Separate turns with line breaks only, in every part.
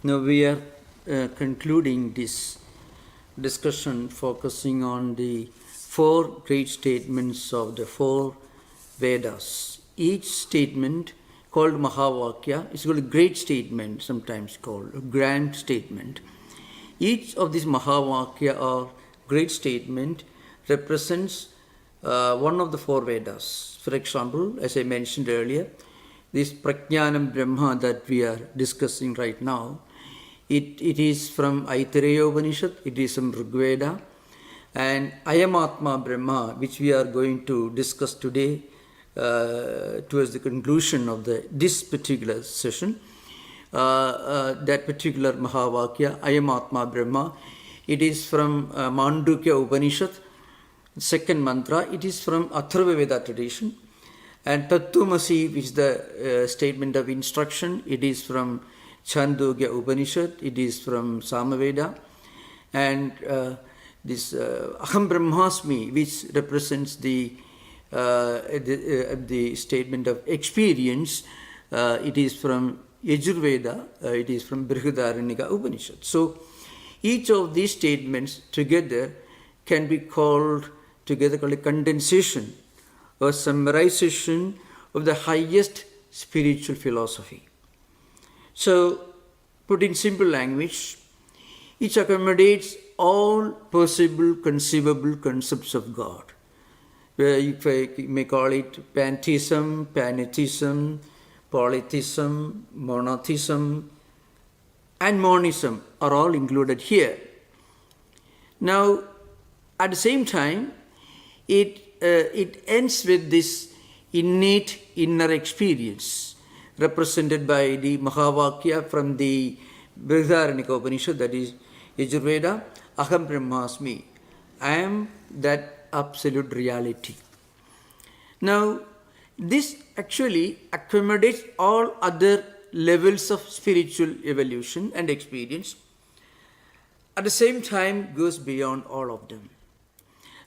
Now we are concluding this discussion focusing on the four great statements of the four Vedas. Each statement, called Mahavakya, is called a great statement, sometimes called a grand statement. Each of these Mahavakya or great statement represents one of the four Vedas. For example, as I mentioned earlier, this Prajnanam Brahma that we are discussing right now, it is from Aitareya Upanishad, it is from Rigveda, and Ayamatma Brahma, which we are going to discuss today towards the conclusion of this particular session. That particular Mahavakya, Ayamatma Brahma, it is from Mandukya Upanishad, second mantra, it is from Atharva Veda tradition. And Tattwamasi, which is the statement of instruction, it is from Chandogya Upanishad, it is from Samaveda. And this Aham Brahmasmi, which represents the statement of experience, it is from Yajurveda, it is from Brihadaranyaka Upanishad. So each of these statements together can be called a condensation or summarization of the highest spiritual philosophy. So, put in simple language, each accommodates all possible conceivable concepts of God. If I may call it pantheism, pantheism, polytheism, monotheism, and monism are all included here. Now, at the same time, it ends with this innate inner experience represented by the Mahavakya from the Brihadaranyaka Upanishad, that is Yajurveda, Aham Brahmasmi, I am that absolute reality. Now, this actually accommodates all other levels of spiritual evolution and experience, at the same time goes beyond all of them.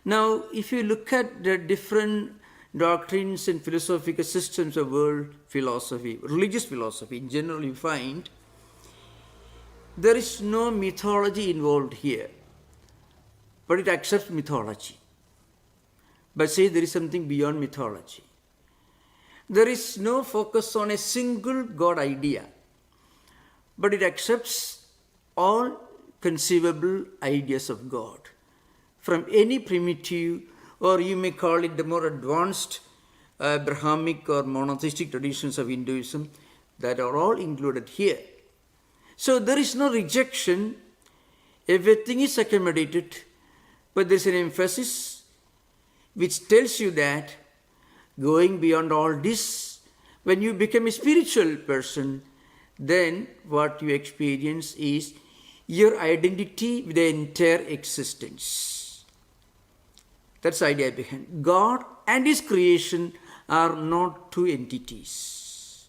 Now, if you look at the different doctrines and philosophical systems of world philosophy, religious philosophy in general, you find there is no mythology involved here, but it accepts mythology. But say there is something beyond mythology. There is no focus on a single God idea, but it accepts all conceivable ideas of God, from any primitive, or you may call it the more advanced Brahmic or monotheistic traditions of Hinduism, that are all included here. So there is no rejection, everything is accommodated, but there is an emphasis which tells you that going beyond all this, when you become a spiritual person, then what you experience is your identity with the entire existence. That's the idea behind. God and His creation are not two entities.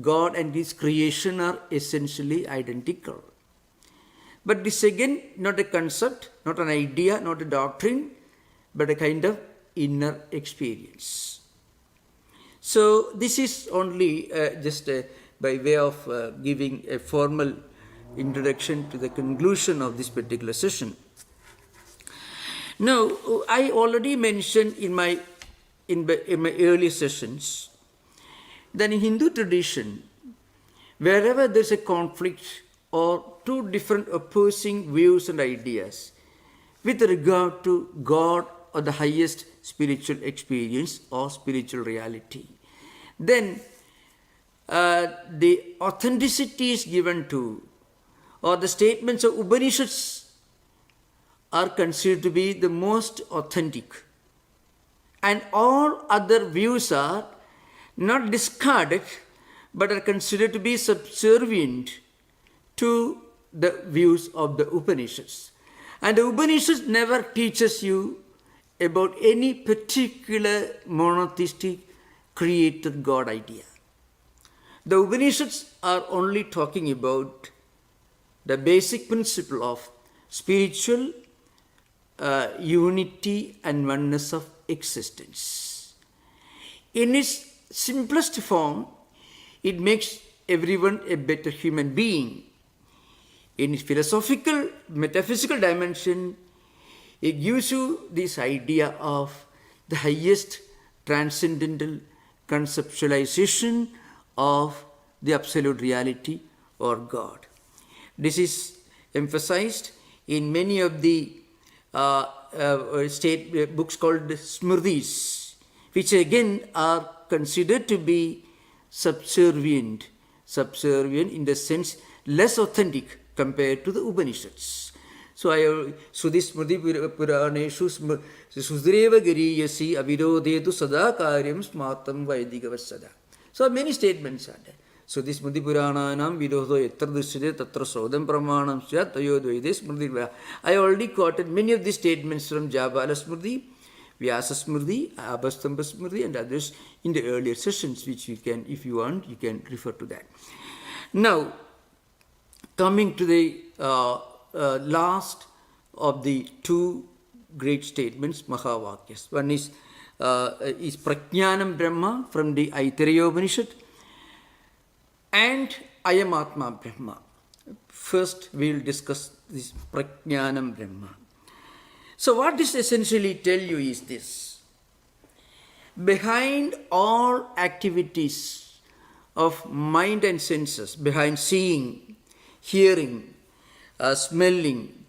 God and His creation are essentially identical. But this again, not a concept, not an idea, not a doctrine, but a kind of inner experience. So this is only just by way of giving a formal introduction to the conclusion of this particular session. Now, I already mentioned in my early sessions that in Hindu tradition, wherever there is a conflict or two different opposing views and ideas with regard to God or the highest spiritual experience or spiritual reality, then the authenticity is given to, or the statements of Upanishads are considered to be the most authentic. And all other views are not discarded, but are considered to be subservient to the views of the Upanishads. And the Upanishads never teaches you about any particular monotheistic created God idea. The Upanishads are only talking about the basic principle of spiritual unity and oneness of existence. In its simplest form, it makes everyone a better human being. In philosophical, metaphysical dimension, it gives you this idea of the highest transcendental conceptualization of the absolute reality or God. This is emphasized in many of the state books called Smritis, which again are considered to be subservient in the sense less authentic compared to the Upanishads. So this Smriti Puraneshu Sudreva Giriyasi Avirodetu Sada Karyam Smatam Vaidigavasada. So many statements are there. So this Smriti Purananam Vidodo Etra Dushyate Tatra Sodam Pramanam Syat Tayodvaide Smriti. I already quoted many of these statements from Jabala Smriti, Vyasa Smriti, Abhastamba Smriti and others in the earlier sessions, which you can, if you want, you can refer to that. Now, coming to the last of the two great statements, Mahavakyas. One is Prajnanam Brahma from the Aitareya Upanishad and Ayam Atma Brahma. First, we will discuss this Prajnanam Brahma. So what this essentially tell you is this. Behind all activities of mind and senses, behind seeing, hearing, smelling,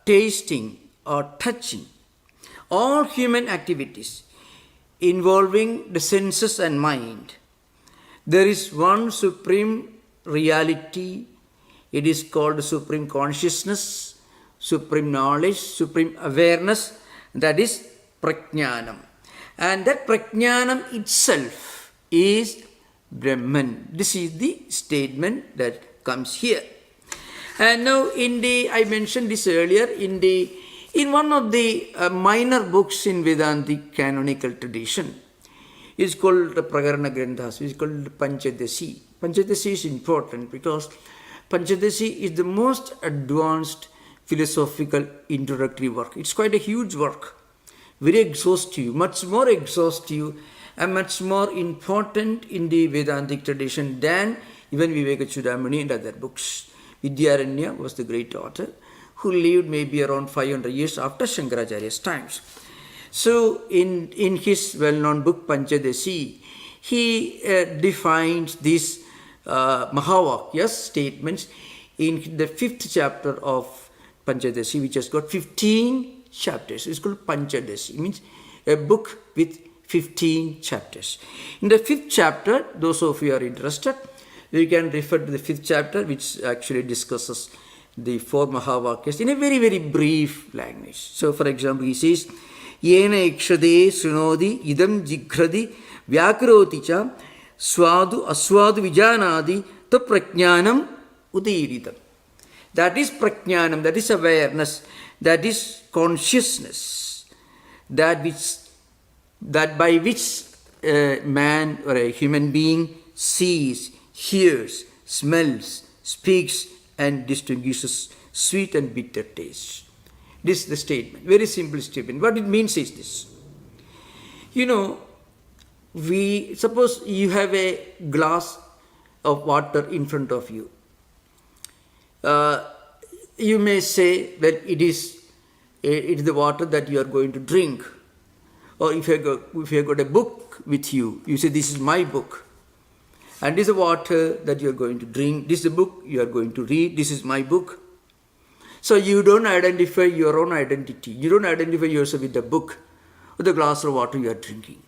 tasting or touching, all human activities involving the senses and mind, there is one supreme reality. It is called supreme consciousness, supreme knowledge, supreme awareness, that is Prajnanam. And that Prajnanam itself is Brahman. This is the statement that comes here. And now I mentioned this earlier, in one of the minor books in Vedantic canonical tradition, it's called the Prakarana Granthas, it's called Panchadasi. Panchadasi is important because Panchadasi is the most advanced philosophical introductory work. It's quite a huge work, very exhaustive, much more exhaustive and much more important in the Vedantic tradition than even Vivekachudamani and other books. Vidyaranya was the great author who lived maybe around 500 years after Shankaracharya's times. So in his well-known book Panchadasi, he defines these Mahavakyas statements in the 5th chapter of Panchadasi, which has got 15 chapters. It's called Panchadasi. It means a book with 15 chapters. In the 5th chapter, those of you are interested, you can refer to the 5th chapter, which actually discusses the 4 Mahavakyas in a very, very brief language. So, for example, he says, Yena ikshade sunodi idam jighradi vyakaroti cha swadu aswadu vijanadi ta prajnanam udiritam. That is prajnanam, that is awareness, that is consciousness, that by which a man or a human being sees, hears, smells, speaks and distinguishes sweet and bitter taste. This is the statement, very simple statement. What it means is this. You know, suppose you have a glass of water in front of you. You may say that it is the water that you are going to drink. Or if you have got a book with you, you say, this is my book. And this is the water that you are going to drink. This is the book you are going to read. This is my book. So you don't identify your own identity. You don't identify yourself with the book or the glass of water you are drinking.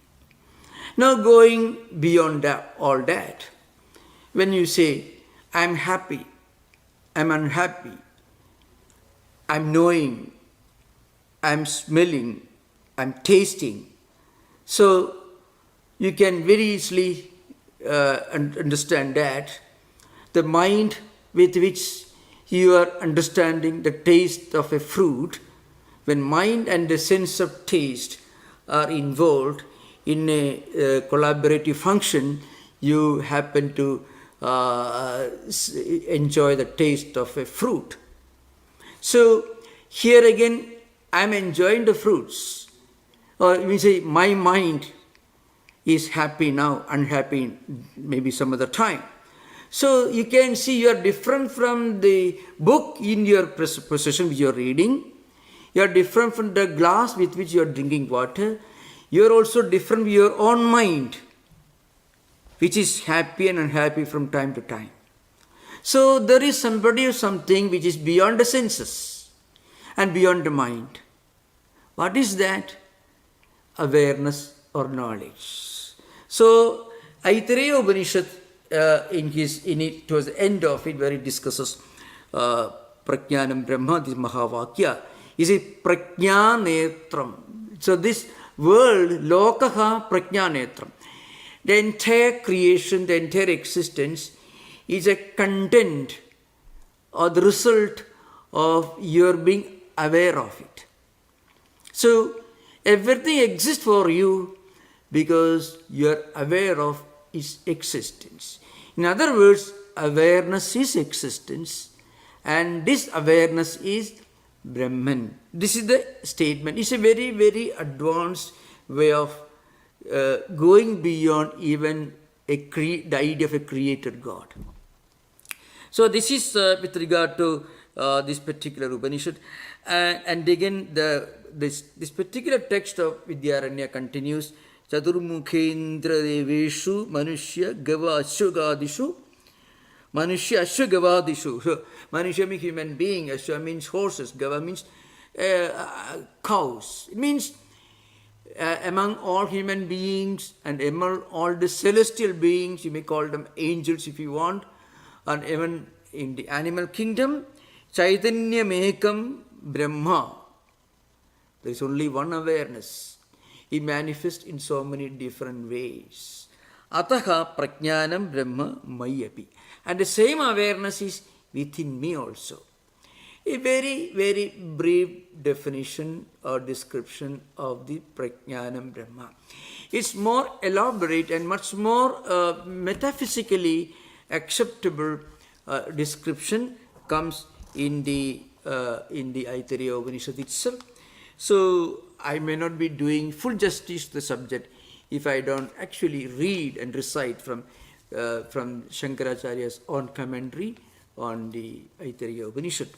Now going beyond all that, when you say, I'm happy, I'm unhappy, I'm knowing, I'm smelling, I'm tasting. So you can very easily understand that the mind with which you are understanding the taste of a fruit, when mind and the sense of taste are involved in a collaborative function, you happen to enjoy the taste of a fruit. So here again, I am enjoying the fruits. Or we say, my mind is happy now, unhappy maybe some other time. So you can see you are different from the book in your possession which you are reading. You are different from the glass with which you are drinking water. You are also different with your own mind, which is happy and unhappy from time to time. So there is somebody or something which is beyond the senses and beyond the mind. What is that? Awareness or knowledge. So Aitareya Upanishad, towards the end of it, where it discusses Prajnanam Brahma, this Mahavakya, is a Prajnanetram. So this world, Lokaha Prajnanetram, the entire creation, the entire existence is a content or the result of your being aware of it. So everything exists for you because you are aware of its existence. In other words, awareness is existence, and this awareness is Brahman. This is the statement. It's a very, very advanced way of going beyond even the idea of a created God. So this is with regard to this particular Upanishad. And again, this particular text of Vidyaranya continues, Chaturmukhendra Deveshu Manushya Gava Ashwagadishu. Manushya Ashwagavadishu. So, Manushya means human being, Ashwa means horses, Gava means cows. It means among all human beings and among all the celestial beings, you may call them angels if you want, and even in the animal kingdom, Chaitanya Mekam Brahma. There is only one awareness. It manifests in so many different ways. Ataha Prajnanam Brahma Mayapi. And the same awareness is within me also. A very, very brief definition or description of the Prajnanam Brahma. It's more elaborate and much more metaphysically acceptable description comes in the Aitareya Upanishad itself. So I may not be doing full justice to the subject if I don't actually read and recite from Shankaracharya's own commentary on the Aitareya Upanishad.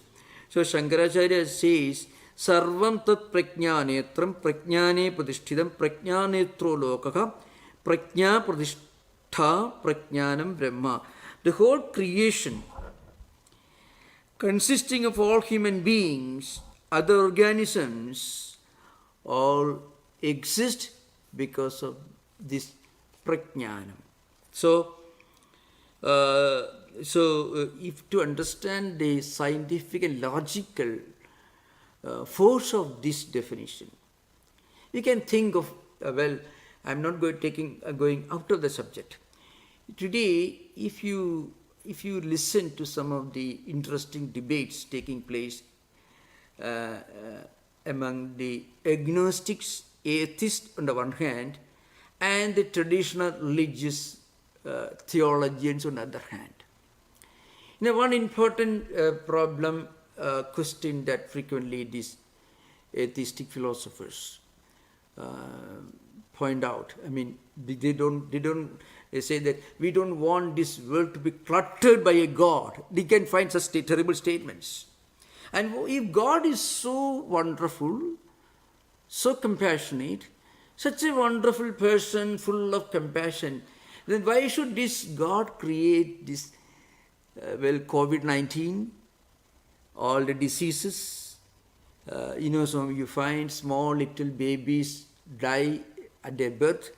So Shankaracharya says, Sarvam tat prajnanetram prajnane pradisthidam prajnanetro lokaka prajna pradishtha prajnanam brahma. The whole creation, consisting of all human beings, other organisms, all exist because of this prajnanam. So, if to understand the scientific and logical force of this definition, we can think of, I'm not going out of the subject. Today, if you listen to some of the interesting debates taking place among the agnostics, atheists on the one hand, and the traditional religious theologians on the other hand. Now, one important question that frequently these atheistic philosophers point out. I mean, they say that we don't want this world to be cluttered by a God. They can find such terrible statements. And if God is so wonderful, so compassionate, such a wonderful person full of compassion, then why should this God create this, COVID-19, all the diseases? So you find small little babies die at their birth.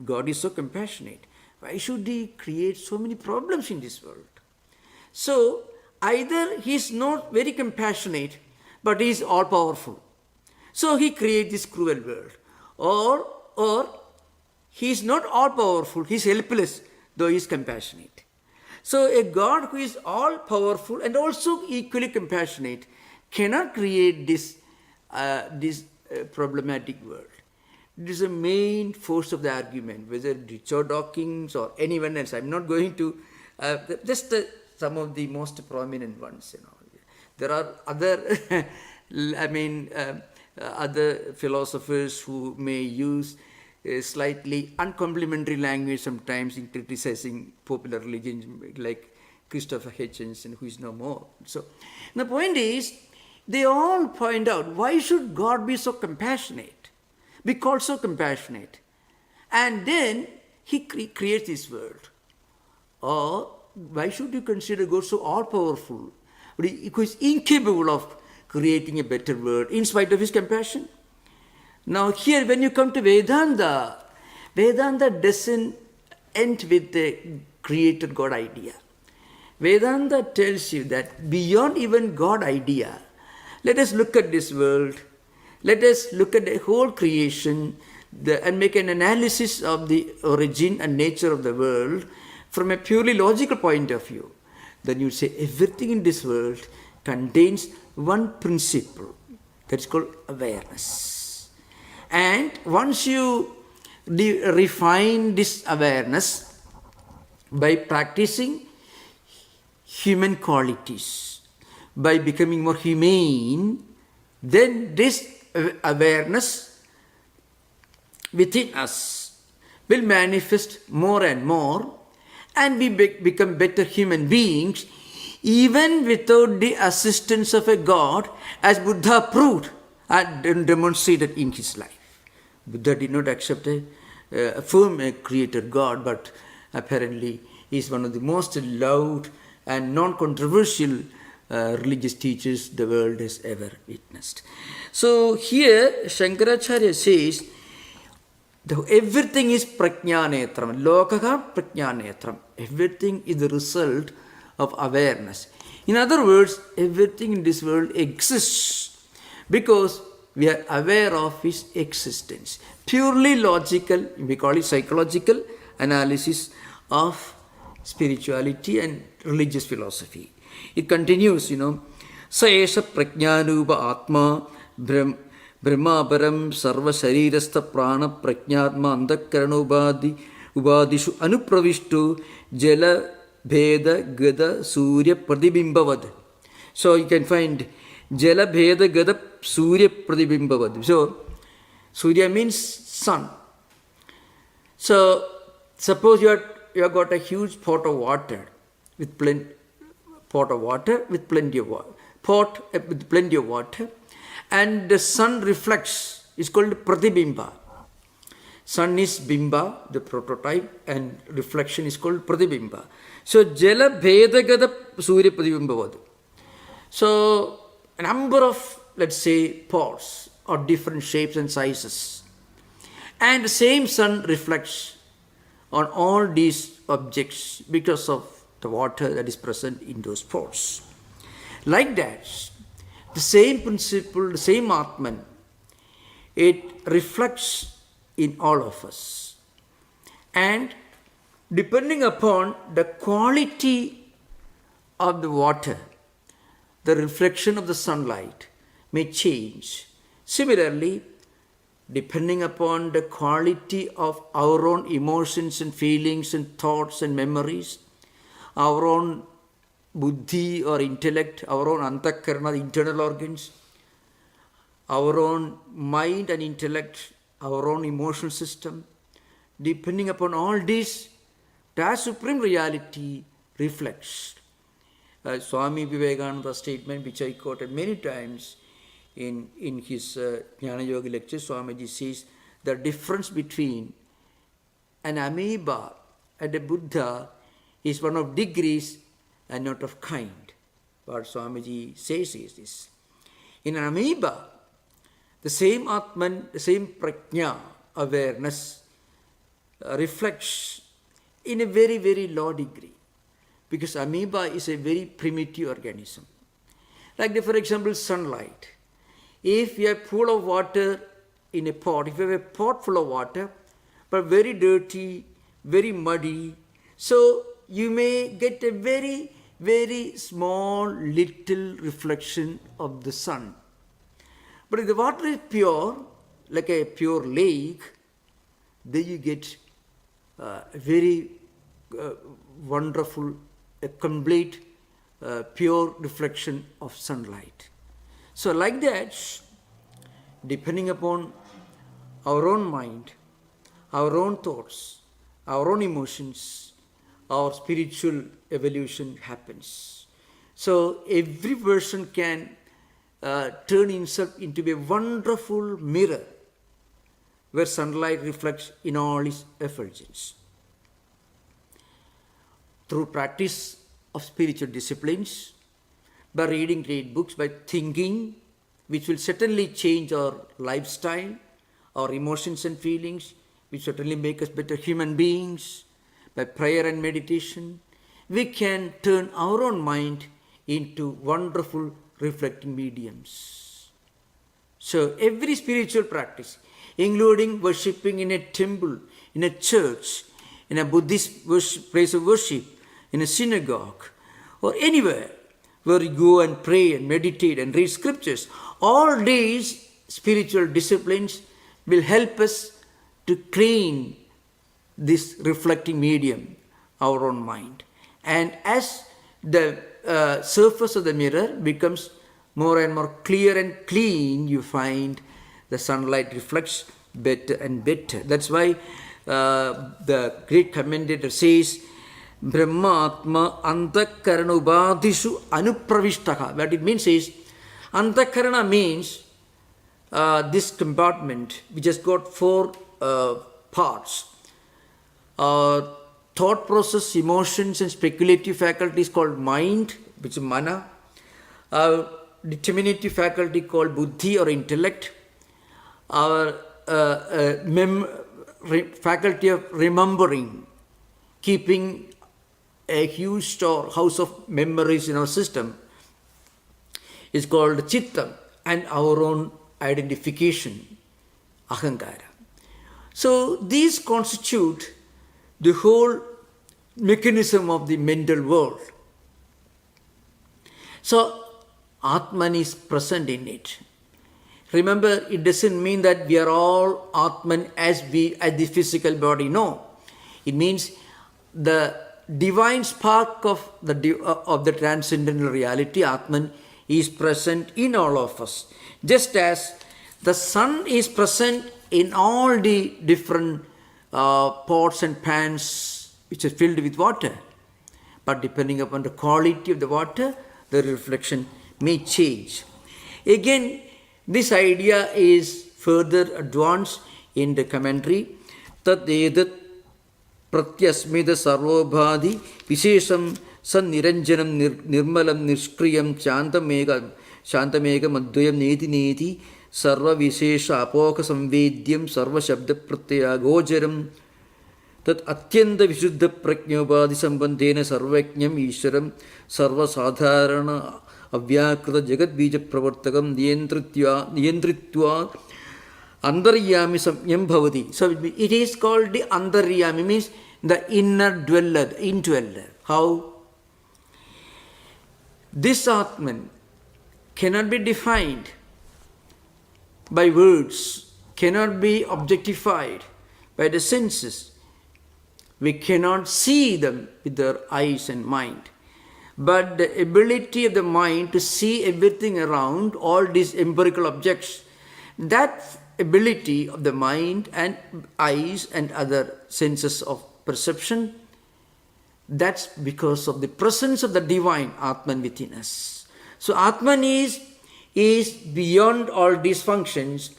God is so compassionate. Why should He create so many problems in this world? So, either He is not very compassionate, but He is all-powerful. So He creates this cruel world. Or He is not all-powerful, He is helpless, though He is compassionate. So a God who is all-powerful and also equally compassionate cannot create this problematic world. It is the main force of the argument, whether Richard Dawkins or anyone else. I'm not going to, some of the most prominent ones. There are other, other philosophers who may use a slightly uncomplimentary language sometimes in criticizing popular religion, like Christopher Hitchens, who is no more. So the point is, they all point out, why should God be so compassionate? Be called so compassionate. And then he creates this world. Or why should you consider God so all-powerful, who is incapable of creating a better world in spite of his compassion? Now here, when you come to Vedanta, Vedanta doesn't end with the creator God idea. Vedanta tells you that beyond even God idea, let us look at this world, let us look at the whole creation and make an analysis of the origin and nature of the world from a purely logical point of view. Then you say everything in this world contains one principle, that is called awareness. And once you refine this awareness by practicing human qualities, by becoming more humane, then this awareness within us will manifest more and more, and we become better human beings, even without the assistance of a God, as Buddha proved and demonstrated in his life. Buddha did not accept a firm creator God, but apparently he is one of the most loved and non-controversial religious teachers the world has ever witnessed. So here Shankaracharya says, everything is prajnanetram, lokaha prajnanetram. Everything is the result of awareness. In other words, everything in this world exists because we are aware of its existence. Purely logical, we call it psychological analysis of spirituality and religious philosophy. It continues, Saesha prajnanupa atma brahmaparam sarva sharirastha prana prajnatma antakarana ubadishu anupravishtu jala bheda gada surya pradibhimbavad. So you can find jala bheda gada surya pradibhimbavad. So surya means sun. So suppose you have got a huge pot of water with plenty of water, and the sun reflects. It's called pratibimba. Sun is bimba, the prototype, and reflection is called pratibimba. So jala bhedagada surya pratibimba. So a number of, let's say, pots of different shapes and sizes, and the same sun reflects on all these objects because of the water that is present in those pots. Like that, the same principle, the same Atman, it reflects in all of us. And depending upon the quality of the water, the reflection of the sunlight may change. Similarly, depending upon the quality of our own emotions and feelings and thoughts and memories, our own buddhi or intellect, our own antakarana, the internal organs, our own mind and intellect, our own emotional system, depending upon all this, that supreme reality reflects. Swami Vivekananda's statement, which I quoted many times in his Jnana Yoga lecture, Swamiji says, the difference between an amoeba and a Buddha is one of degrees and not of kind. What Swamiji says is this. In an amoeba, the same Atman, the same prajna, awareness, reflects in a very, very low degree. Because amoeba is a very primitive organism. Like, for example, sunlight. If you have a pool of water in a pot, if you have a pot full of water, but very dirty, very muddy, so you may get a very, very small little reflection of the sun. But if the water is pure, like a pure lake, then you get a very wonderful, a complete, pure reflection of sunlight. So like that, depending upon our own mind, our own thoughts, our own emotions, our spiritual evolution happens. So every person can turn himself into a wonderful mirror where sunlight reflects in all its effulgence. Through practice of spiritual disciplines, by reading great books, by thinking, which will certainly change our lifestyle, our emotions and feelings, which certainly make us better human beings, by prayer and meditation, we can turn our own mind into wonderful reflecting mediums. So every spiritual practice, including worshipping in a temple, in a church, in a Buddhist place of worship, in a synagogue, or anywhere where you go and pray and meditate and read scriptures, all these spiritual disciplines will help us to clean this reflecting medium, our own mind. And as the surface of the mirror becomes more and more clear and clean, you find the sunlight reflects better and better. That's why the great commentator says, Brahmatma antakarana ubadhishu anupravishtaka. What it means is, antakarana means this compartment which has got four parts. Thought process, emotions and speculative faculty is called mind, which is mana. Determinative faculty called buddhi or intellect. Our faculty of remembering, keeping a huge house of memories in our system is called chittam, and our own identification, ahankara. So these constitute the whole mechanism of the mental world. So Atman is present in it. Remember, it doesn't mean that we are all Atman as the physical body. No. It means the divine spark of the transcendental reality, Atman, is present in all of us. Just as the sun is present in all the different pots and pans which are filled with water. But depending upon the quality of the water, the reflection may change. Again, this idea is further advanced in the commentary. Tat edat pratyasmida sarvobhadi vishesham sanniranjanam nirmalam nishkriyam shantamega madhyam neti neti sarva vishesha apoka samvedyam sarva shabda pratyaya gojaram tat atyanta vishuddha prajnobhadi sambandhena sarvajñam ishwaram sarva sadharana avyakrita jagat bija pravartakam niyantritva andaryami samyam bhavati. So it is called the andaryami, means the inner dweller, the indweller. How? This Atman cannot be defined by words, cannot be objectified by the senses. We cannot see them with our eyes and mind. But the ability of the mind to see everything around, all these empirical objects, that ability of the mind and eyes and other senses of perception, that's because of the presence of the divine Atman within us. So Atman is beyond all these functions,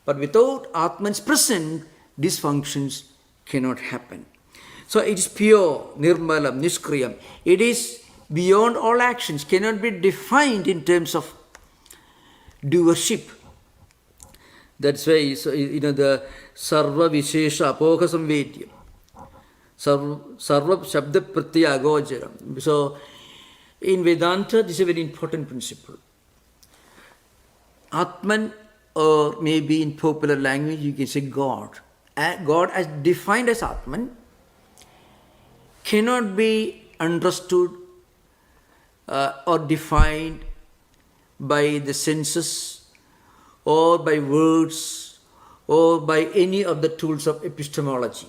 but without Atman's presence, these functions cannot happen. So it is pure, nirmalam, niskriyam. It is beyond all actions, cannot be defined in terms of doership. That's why, the sarva vishesha apoka samvedyam, sarva shabda pratyaya gojaram. So in Vedanta, this is a very important principle. Atman, or maybe in popular language you can say God. God as defined as Atman cannot be understood or defined by the senses or by words or by any of the tools of epistemology.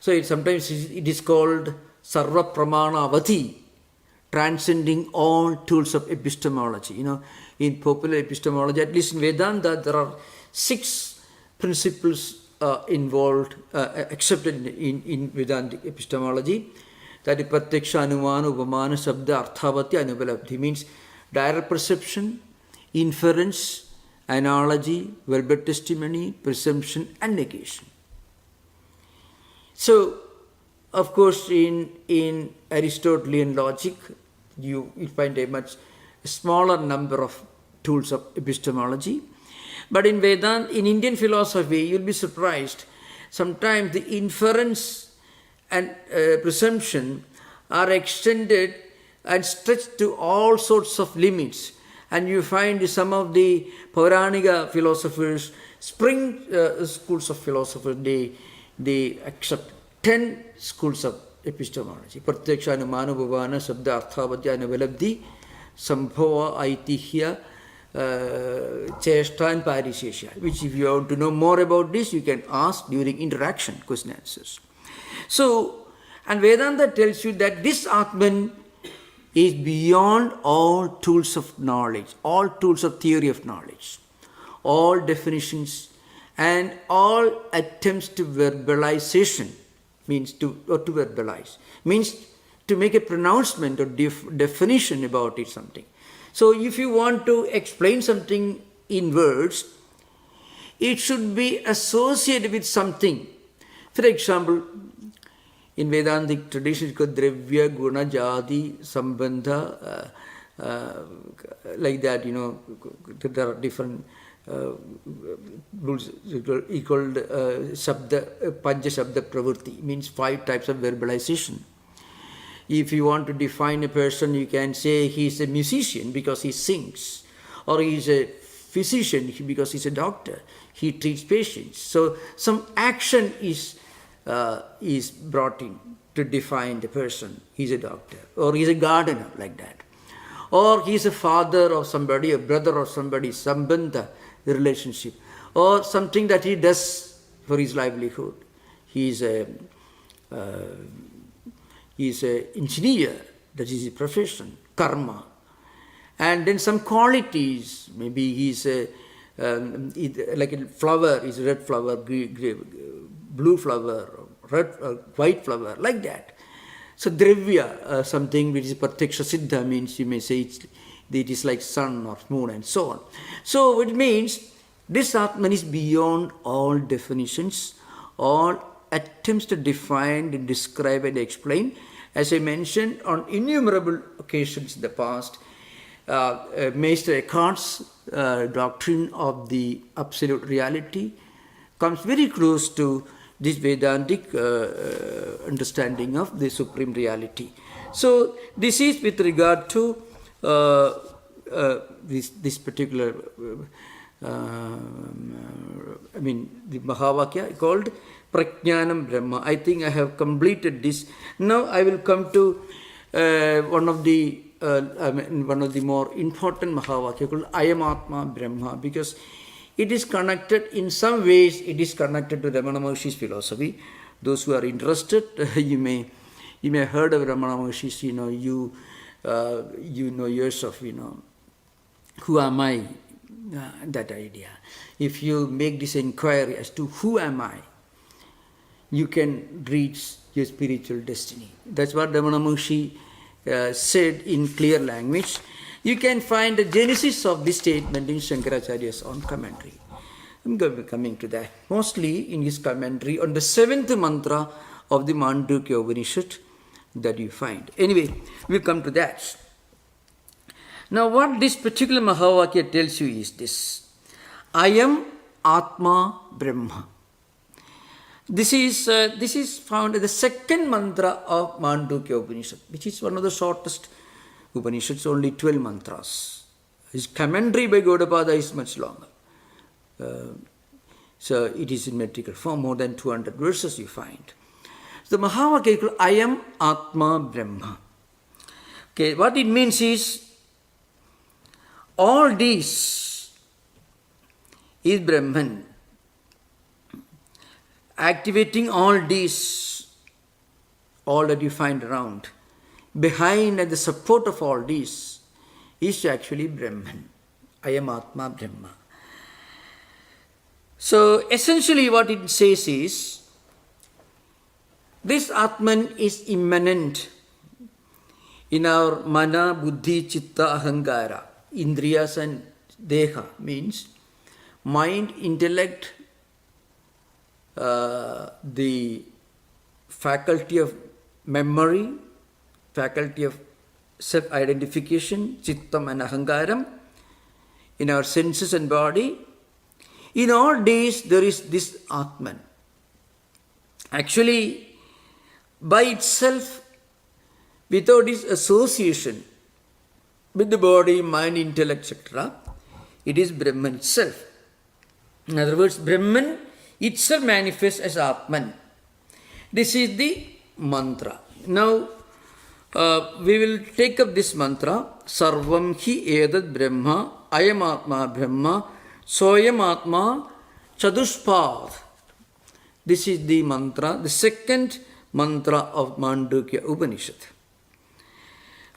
So sometimes it is called sarva pramanavati, transcending all tools of epistemology. In popular epistemology, at least in Vedanta, there are 6 principles involved, accepted in Vedantic epistemology. That is pratyaksha, anumana, upamana, sabda, arthavati, anupalabdhi, means direct perception, inference, analogy, verbal testimony, presumption and negation. So, of course, in Aristotelian logic, you find a much smaller number of tools of epistemology. But in Vedanta, in Indian philosophy, you'll be surprised. Sometimes the inference and presumption are extended and stretched to all sorts of limits. And you find some of the Pauranika philosophers, spring schools of philosophers, they accept 10 schools of epistemology. Pratyaksha, anumana, upamana, sabda, arthavati, anupalabdhi, sambhava, aitihya, cheshta and parishesha. Which if you want to know more about this, you can ask during interaction, question answers. So, and Vedanta tells you that this Atman is beyond all tools of knowledge, all tools of theory of knowledge, all definitions and all attempts to verbalization, means to verbalize, means to make a pronouncement or definition about it, something. So if you want to explain something in words, it should be associated with something. For example, in Vedantic tradition, it's called Dravya, Guna, Jadi, Sambandha, like that, there are different rules. It's called Sabda, Pancha Sabda Pravritti, means 5 types of verbalization. If you want to define a person, you can say he's a musician because he sings, or he's a physician because he's a doctor, he treats patients. So some action is brought in to define the person. He's a doctor, or he's a gardener, like that. Or he's a father of somebody, a brother of somebody, sambandha, the relationship. Or something that he does for his livelihood. He's an engineer, that is his profession, karma. And then some qualities, maybe he's like a flower, is red flower, blue flower, red, white flower, like that. So dravya, something which is pratyaksha siddha, means you may say it is like sun or moon and so on. So it means this Atman is beyond all definitions, all attempts to define, to describe and explain. As I mentioned on innumerable occasions in the past, Meister Eckhart's doctrine of the absolute reality comes very close to this Vedantic understanding of the supreme reality. So this is with regard to this particular, the Mahavakya called Prajnanam Brahma. I think I have completed this. Now I will come to one of the more important Mahavakya called Ayam Atma Brahma, because it is connected, in some ways, it is connected to Ramana Maharshi's philosophy. Those who are interested, you may have heard of Ramana Maharshi's, you know yourself, who am I, that idea. If you make this inquiry as to who am I, you can reach your spiritual destiny. That's what Ramana Maharshi said in clear language. You can find the genesis of this statement in Shankaracharya's own commentary. I'm going to be coming to that. Mostly in his commentary on the 7th mantra of the Mandukya Upanishad that you find. Anyway, we'll come to that. Now what this particular Mahavakya tells you is this. Ayam Atma Brahma. This is found in the 2nd mantra of Mandukya Upanishad, which is one of the shortest Upanishads, only 12 mantras. His commentary by Gaudapada is much longer. So it is in metrical form, more than 200 verses you find. So the Mahavakya is called Ayam Atma Brahma. Okay, what it means is, all this is Brahman. Activating all this, all that you find around, behind and the support of all this is actually Brahman. Ayam Atma Brahma. So essentially what it says is, this Atman is immanent in our mana, buddhi, chitta, ahankara, indriyas and deha, means mind, intellect, the faculty of memory, faculty of self-identification, chittam and ahankaram, in our senses and body. In all days there is this Atman. Actually, by itself, without its association with the body, mind, intellect, etc., it is Brahman itself. In other words, Brahman itself manifests as Atman. This is the mantra. Now, we will take up this mantra. Sarvam hi edad brahma, ayam atma brahma, soyam atma chadushpad. This is the mantra, the second mantra of Mandukya Upanishad.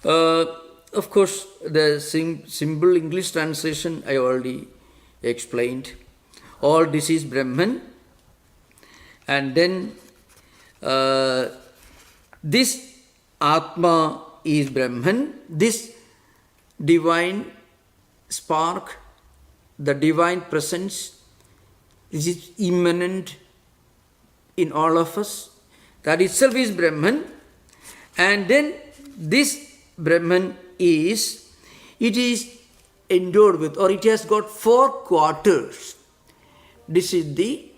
Of course, the simple English translation I already explained. All this is Brahman. And then this Atma is Brahman. This divine spark, the divine presence, this is immanent in all of us. That itself is Brahman. And then this Brahman is endowed with, or it has got 4 quarters. This is the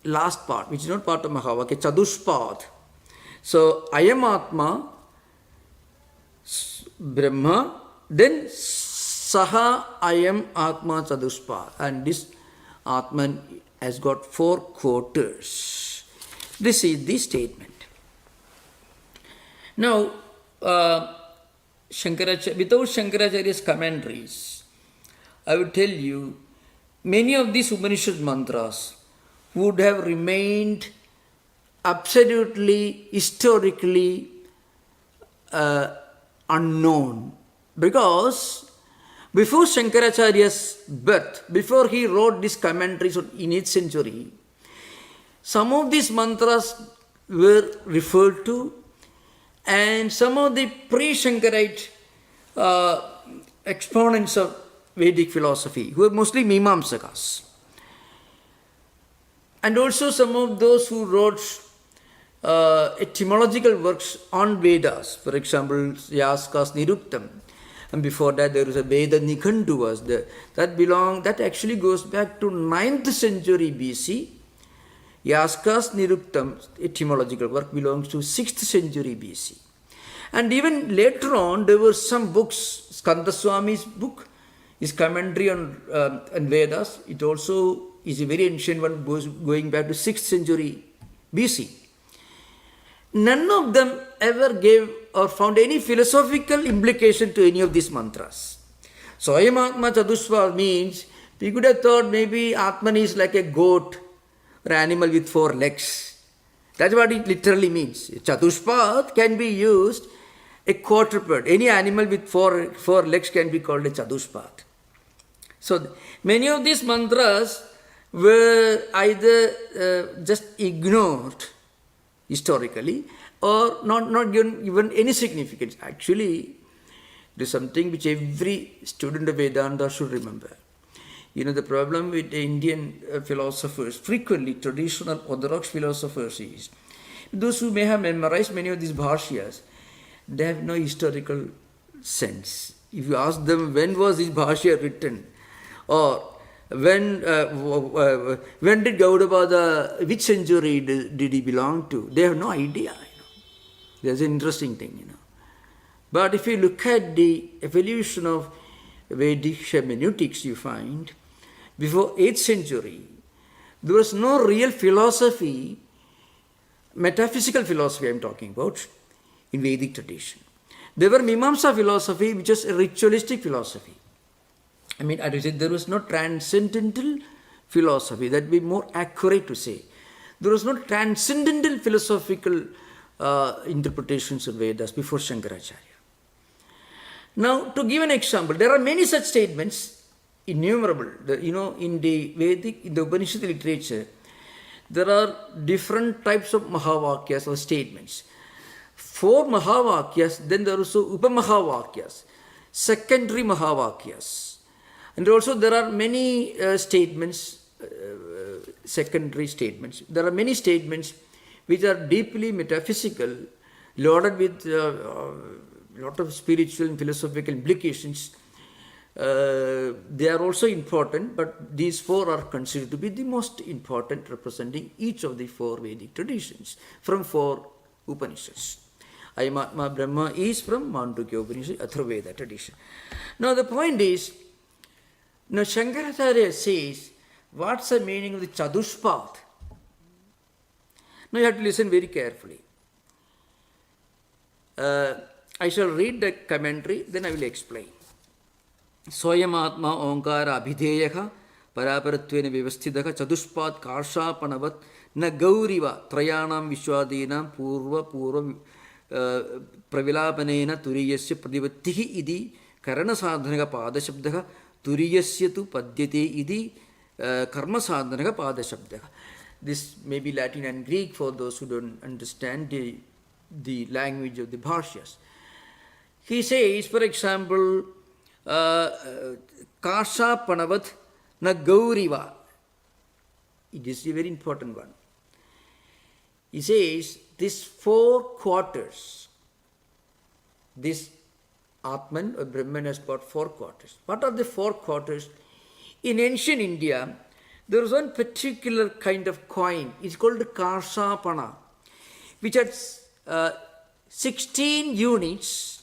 last part, which is not part of Mahavakya, Chadushpad. So, Ayam Atma, Brahma, then Saha Ayam Atma Chadushpad. And this Atman has got 4 quarters. This is the statement. Now, without Shankaracharya's commentaries, I would tell you, many of these Upanishad mantras would have remained absolutely, historically unknown. Because before Shankaracharya's birth, before he wrote these commentaries in 8th century, some of these mantras were referred to, and some of the pre-Shankarite exponents of Vedic philosophy, who were mostly Mimamsakas, and also some of those who wrote etymological works on Vedas, for example, Yaska's Niruktam, and before that there was a Veda Nikhanduvas, that actually goes back to 9th century BC. Yaska's Niruktam etymological work belongs to 6th century BC. And even later on, there were some books, Skanda Swami's book, his commentary on Vedas, it also is a very ancient one, going back to 6th century BC. None of them ever gave or found any philosophical implication to any of these mantras. So, Ayam Atma Chadushpad means, we could have thought maybe Atman is like a goat or animal with 4 legs. That's what it literally means. Chadushpad can be used, a quadruped. Any animal with four legs can be called a Chadushpad. So, many of these mantras were either just ignored historically or not given any significance. Actually, it is something which every student of Vedanta should remember. You know, the problem with the Indian philosophers, frequently traditional orthodox philosophers, is those who may have memorized many of these bhashyas, they have no historical sense. If you ask them when was this bhashya written, or when did Gaudapada, which century did he belong to, they have no idea. That's an interesting thing, But if you look at the evolution of Vedic hermeneutics, you find before 8th century, there was no real philosophy, metaphysical philosophy I am talking about, in Vedic tradition. There were Mimamsa philosophy, which is a ritualistic philosophy. I mean, I would say there was no transcendental philosophy. That would be more accurate to say. There was no transcendental philosophical interpretations of Vedas before Shankaracharya. Now, to give an example, there are many such statements innumerable. In the Vedic, in the Upanishad literature, there are different types of Mahavakyas or statements. 4 Mahavakyas, then there are also Upamahavakyas, secondary Mahavakyas. And also there are many statements, secondary statements. There are many statements which are deeply metaphysical, loaded with a lot of spiritual and philosophical implications. They are also important, but these 4 are considered to be the most important, representing each of the 4 Vedic traditions from 4 Upanishads. Ayamatma Brahma is from Mandukya Upanishad, Atharvaveda tradition. Now the point is, now Shankaracharya says, what's the meaning of the Chadushpad? Now you have to listen very carefully. I shall read the commentary, then I will explain. Soyamatma Onkara Abhideyaha Paraparatvena Vivastidaka Chadushpad Karshapanavat Na Gauriva Trayanam Vishwadinam Purva Pravilapanena Turiyasya Pradivatihi Idi Karana Sadhanaka Padashabdaka Turiyasya tu Padyate Idi Karma Sadhanaka Padashabdaka. This may be Latin and Greek for those who don't understand the language of the Bhashyas. He says, for example, Kasha Panavat na Gauriva. It is a very important one. He says, these 4 quarters, this Atman or Brahman has got 4 quarters. What are the 4 quarters? In ancient India, there was one particular kind of coin. It's called Karshapana, which had 16 units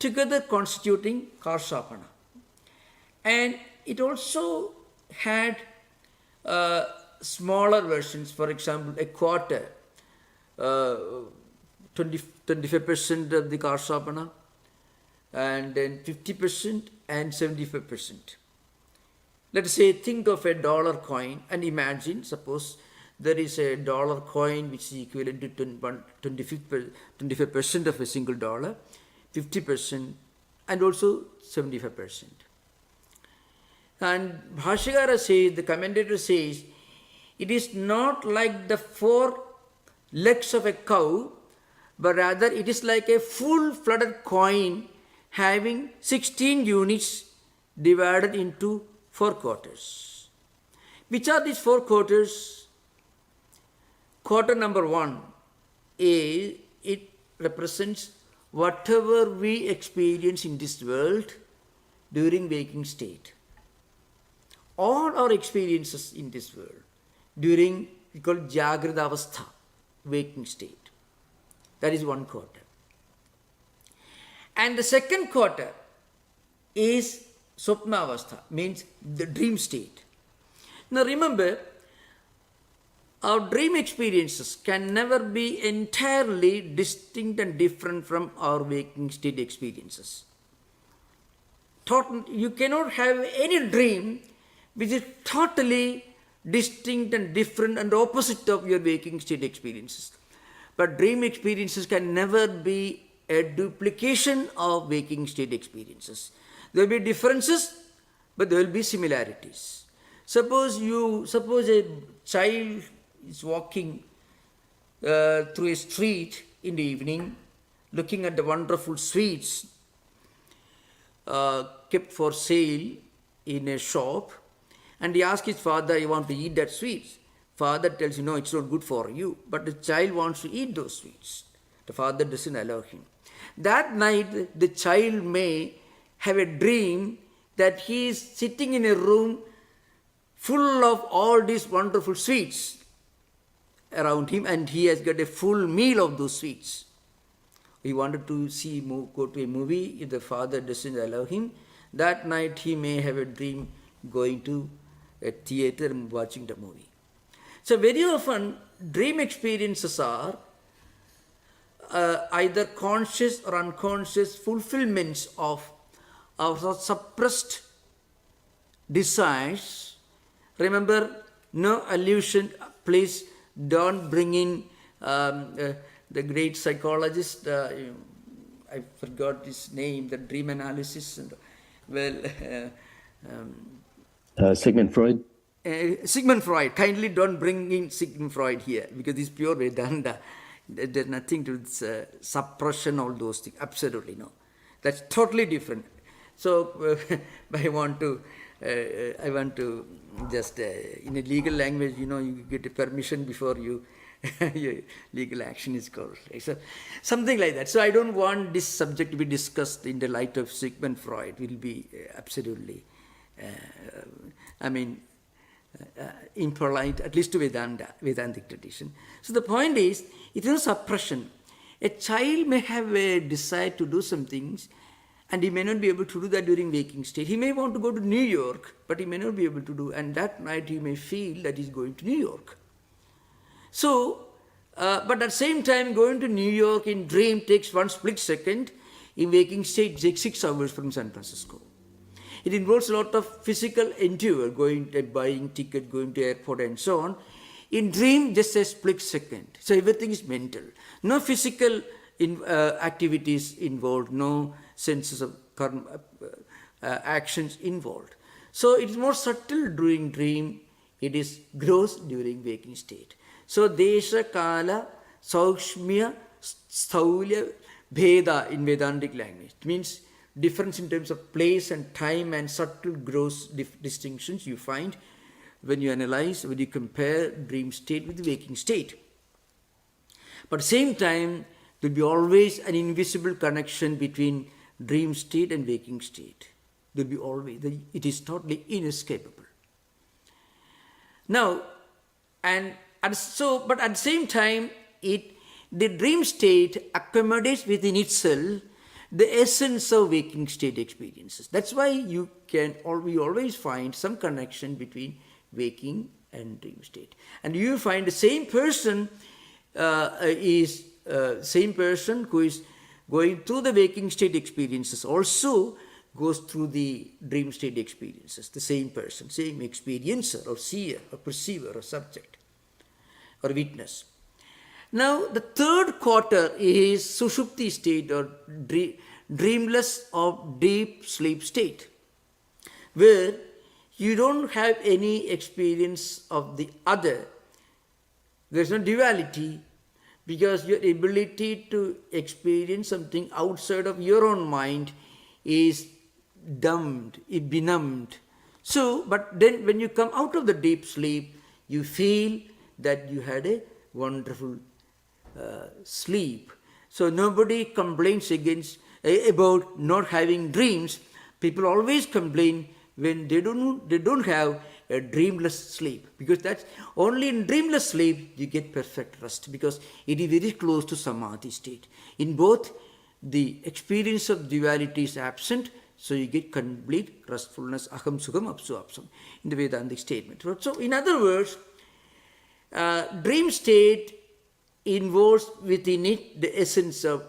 together constituting Karshapana. And it also had smaller versions, for example, a quarter, 25% of the Karshapana, and then 50% and 75%. Let us say, think of a dollar coin and imagine, suppose there is a dollar coin which is equivalent to 25% of a single dollar, 50% and also 75%. And Bhashyakara says, the commentator says, it is not like the 4 legs of a cow, but rather it is like a full-flooded coin having 16 units divided into 4 quarters. Which are these 4 quarters? Quarter number 1 is, it represents whatever we experience in this world during waking state. All our experiences in this world during, we call it Jagrata Avastha, waking state. That is 1 quarter. And the 2nd quarter is Swapna Avastha, means the dream state. Now remember, our dream experiences can never be entirely distinct and different from our waking state experiences. You cannot have any dream which is totally distinct and different and opposite of your waking state experiences. But dream experiences can never be a duplication of waking state experiences. There will be differences, but there will be similarities. Suppose a child is walking through a street in the evening, looking at the wonderful sweets kept for sale in a shop, and he asks his father, "I want to eat that sweets." Father tells him, "No, it's not good for you." But the child wants to eat those sweets. The father doesn't allow him. That night, the child may have a dream that he is sitting in a room full of all these wonderful sweets around him, and he has got a full meal of those sweets. He wanted to go to a movie. If the father doesn't allow him, that night he may have a dream going to a theater and watching the movie. So very often, dream experiences are either conscious or unconscious fulfillments of our suppressed desires. Remember, no illusion. Please don't bring in the great psychologist, I forgot his name, the dream analysis.
Sigmund Freud?
Sigmund Freud. Kindly don't bring in Sigmund Freud here, because it's pure Vedanta. There's nothing to suppression, all those things. Absolutely no. That's totally different. So I want to just in a legal language, you get a permission before your legal action is called. Right? So something like that. So I don't want this subject to be discussed in the light of Sigmund Freud. Will be absolutely, impolite, at least to Vedantic tradition. So the point is, it is no suppression. A child may have a desire to do some things, and he may not be able to do that during waking state. He may want to go to New York, but he may not be able to do, and that night he may feel that he's going to New York. So, but at the same time, going to New York in dream takes one split second. In waking state, it takes 6 hours from San Francisco. It involves a lot of physical endeavor, going and buying ticket, going to airport and so on. In dream, just a split second. So everything is mental. No physical activities involved, no senses of karma, actions involved. So it is more subtle during dream, it is gross during waking state. So desha, kala, saukshmya, staulya, bheda in Vedantic language. It means difference in terms of place and time and subtle gross distinctions you find when you analyze, when you compare dream state with the waking state. But at the same time, there will be always an invisible connection between dream state and waking state. There will be always, it is totally inescapable. Now, but at the same time, the dream state accommodates within itself the essence of waking state experiences. That's why we always find some connection between waking and dream state. And you find the same person who is going through the waking state experiences also goes through the dream state experiences. The same person, same experiencer or seer or perceiver or subject or witness. Now, the third quarter is Sushupti state or dreamless or deep sleep state, where you don't have any experience of the other. There's no duality, because your ability to experience something outside of your own mind is benumbed. So, but then when you come out of the deep sleep, you feel that you had a wonderful sleep. So nobody complains about not having dreams. People always complain when they don't have a dreamless sleep, because that's only in dreamless sleep you get perfect rest, because it is very close to samadhi state. In both, the experience of duality is absent, so you get complete restfulness, aham sukham apsu apsam, in the Vedantic statement. So in other words, dream state involves within it the essence of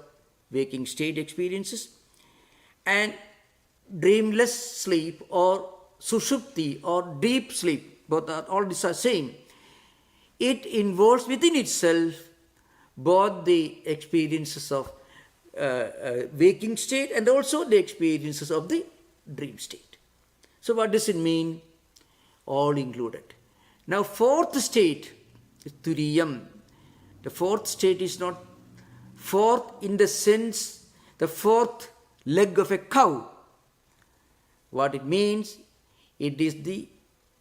waking state experiences, and dreamless sleep or sushupti or deep sleep, all these are same. It involves within itself both the experiences of waking state and also the experiences of the dream state. So what does it mean? All included. Now fourth state is turiyam. The fourth state is not fourth in the sense, the fourth leg of a cow. What it means, it is the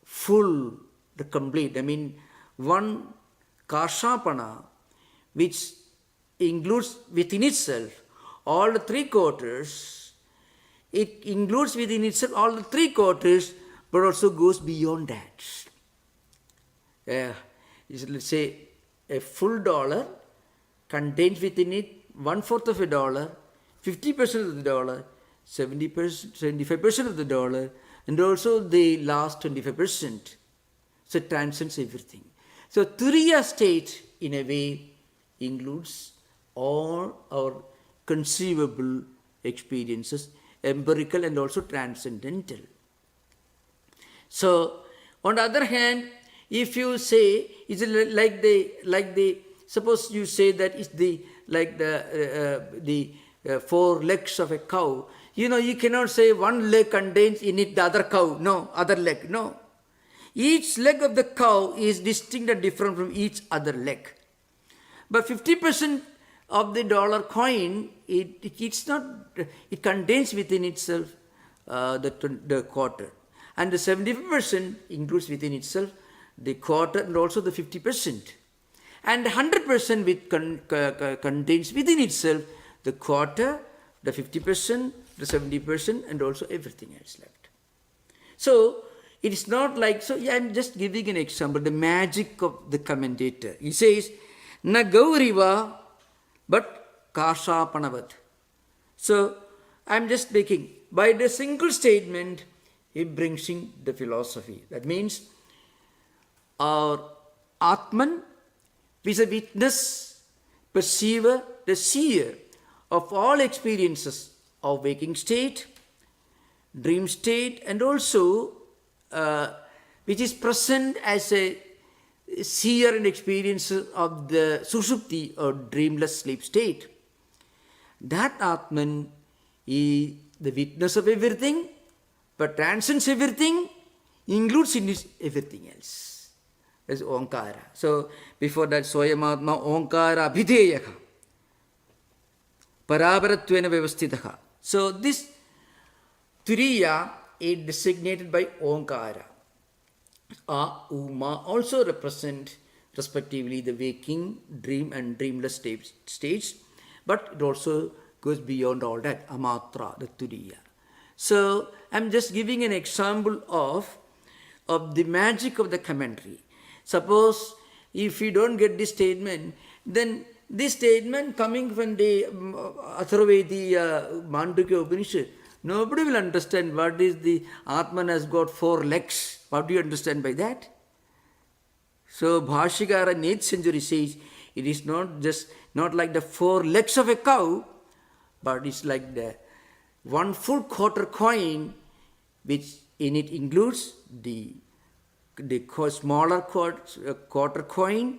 full, the complete. One karshapana, which includes within itself all the 3 quarters. It includes within itself all the 3 quarters, but also goes beyond that. Let's say a full dollar contains within it 1/4 of a dollar, 50% of the dollar, 70%, 75% of the dollar, and also the last 25%. So it transcends everything. So Turiya state, in a way, includes all our conceivable experiences, empirical and also transcendental. So, on the other hand, if you say, it's like the suppose you say that it's the four legs of a cow, you cannot say one leg contains in it the other cow. No, other leg. No. Each leg of the cow is distinct and different from each other leg. But 50% of the dollar coin, it contains within itself the quarter. And the 75% includes within itself the quarter and also the 50%. And 100% contains within itself the quarter, the 50%, the 70%, and also everything else left. So, it is not like, I am just giving an example, the magic of the commentator. He says, Na Gauriva, but Kashapanavat. So, I am just making, by the single statement, he brings in the philosophy. That means, our Atman is a witness, perceiver, the seer of all experiences of waking state, dream state, and also which is present as a seer and experiencer of the Sushupti or dreamless sleep state. That Atman is the witness of everything, but transcends everything, includes in it everything else. That's Omkara. So, before that, Soyamatma Omkara Abhideyaka. Parabarattvena Vyavastitaha. So, this Turiya is designated by Omkara. Uma also represent respectively the waking, dream and dreamless states, but it also goes beyond all that, Amatra, the Turiya. So, I am just giving an example of the magic of the commentary. Suppose if you don't get this statement, then this statement coming from the Atharvavedi Mandukya Upanishad, nobody will understand what is the Atman has got four legs. What do you understand by that? So Bhashikara in 8th century says, it is not like the four legs of a cow, but it's like the one full quarter coin, which in it includes the smaller quarter coin,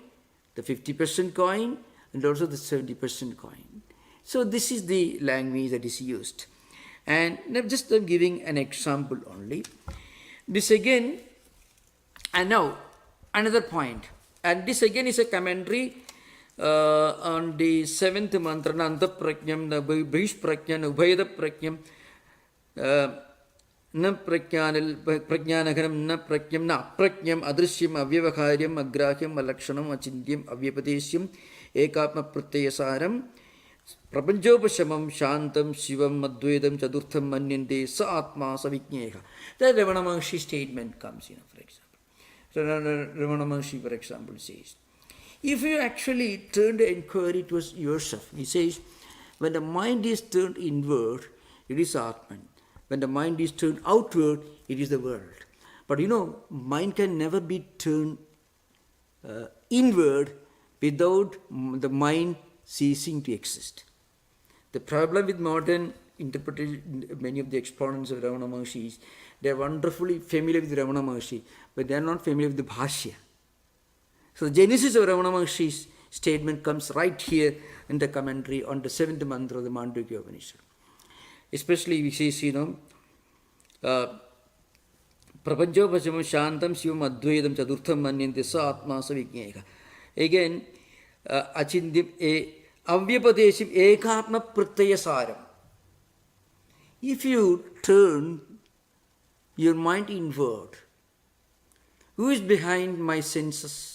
the 50% coin, and also the 70% coin. So this is the language that is used. And I'm just giving an example only. This again, and now another point. And this again is a commentary on the 7th mantra, Anta Prakyam, the Brish Prakyam, Ubhayada Prakyam, Na Prajnanagaram, Na Prakyam, Na Prakyam, Adrishyam, Avyavakaryam, Agrahyam, Alakshanam, Achintyam, Avyapadesyam, Ekatma Pratyasaram, Prapanjopashamam, Shantam, Shivam, Advaitam, Chadurtham, Manyante, Sa Atma, Savijñeha. The Ramana Maharshi statement comes in, for example. So Ramana Maharshi, for example, says, if you actually turn the inquiry towards yourself, he says, when the mind is turned inward, it is Atman. When the mind is turned outward, it is the world. But mind can never be turned inward without the mind ceasing to exist. The problem with modern interpretation, many of the exponents of Ramana Maharshi is, they are wonderfully familiar with Ramana Maharshi, but they are not familiar with the Bhashya. So the genesis of Ramana Maharshi's statement comes right here in the commentary on the 7th mantra of the Mandukya Upanishad. Especially we say, Prapanjopashamam Shantam Shivam Advaitam Chadurtham Manyante Sa Atma Savijñeha. Again, Achindyam Avyapadesyam Ekatma Pratyasaram. If you turn your mind inward, who is behind my senses?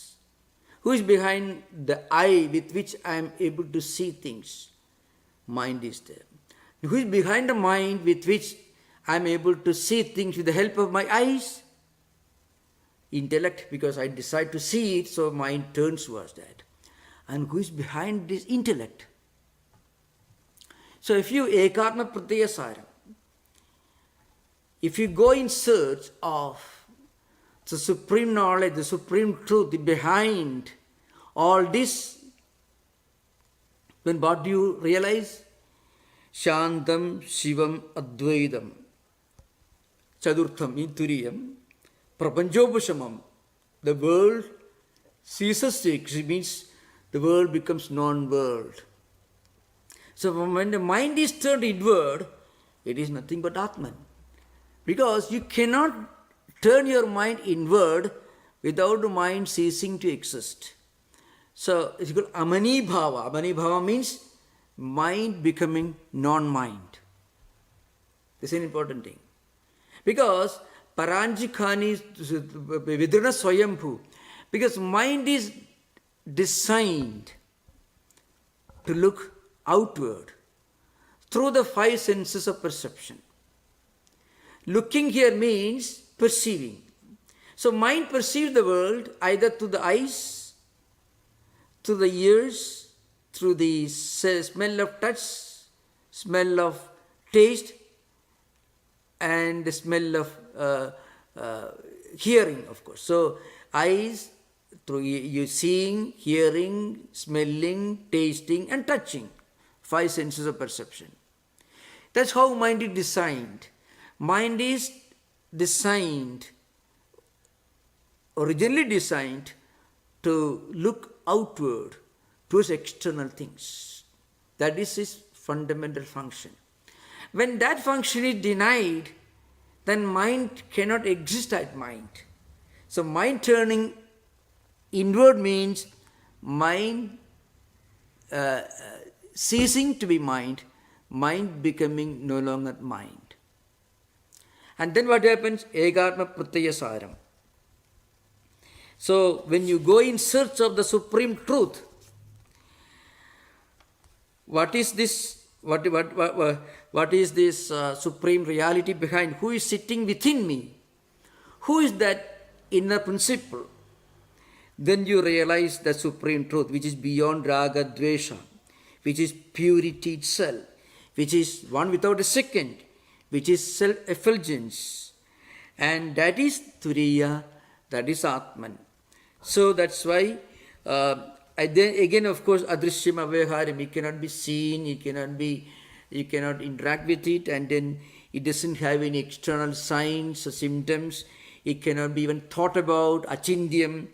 Who is behind the eye with which I am able to see things? Mind is there. Who is behind the mind with which I am able to see things with the help of my eyes? Intellect, because I decide to see it, so mind turns towards that. And who is behind this intellect? So if you Ekatma Pratyasaram, if you go in search of the supreme knowledge, the supreme truth behind all this, then what do you realize? Shantam, Shivam, Advaitam, Chadurtham, Turiyam, Prapanjopashamam. The world ceases to exist, means the world becomes non-world. So when the mind is turned inward, it is nothing but Atman. Because you cannot turn your mind inward without the mind ceasing to exist. So it's called Amani Bhava. Amani Bhava means mind becoming non-mind. This is an important thing. Because Paranjikani Vidrina Swayambhu, because mind is designed to look outward through the five senses of perception. Looking here means perceiving. So mind perceives the world either through the eyes, through the ears, through the smell of touch, smell of taste, and the smell of hearing, of course. So eyes, through you seeing, hearing, smelling, tasting, and touching. Five senses of perception. That's how mind is designed. Mind is designed, originally designed, to look outward towards external things. That is its fundamental function. When that function is denied, then mind cannot exist as mind. So mind turning inward means mind ceasing to be mind, mind becoming no longer mind. And then what happens? Egatma pratyaya saram. So when you go in search of the supreme truth, what is this? What is this supreme reality behind? Who is sitting within me? Who is that inner principle? Then you realize the supreme truth, which is beyond raga dvesha, which is purity itself, which is one without a second, which is self-effulgence. And that is Turiya, that is Atman. So that's why, then again, of course, Adrishyam Avyaharam, it cannot be seen, you cannot interact with it, and then it doesn't have any external signs or symptoms, it cannot be even thought about, Achindyam,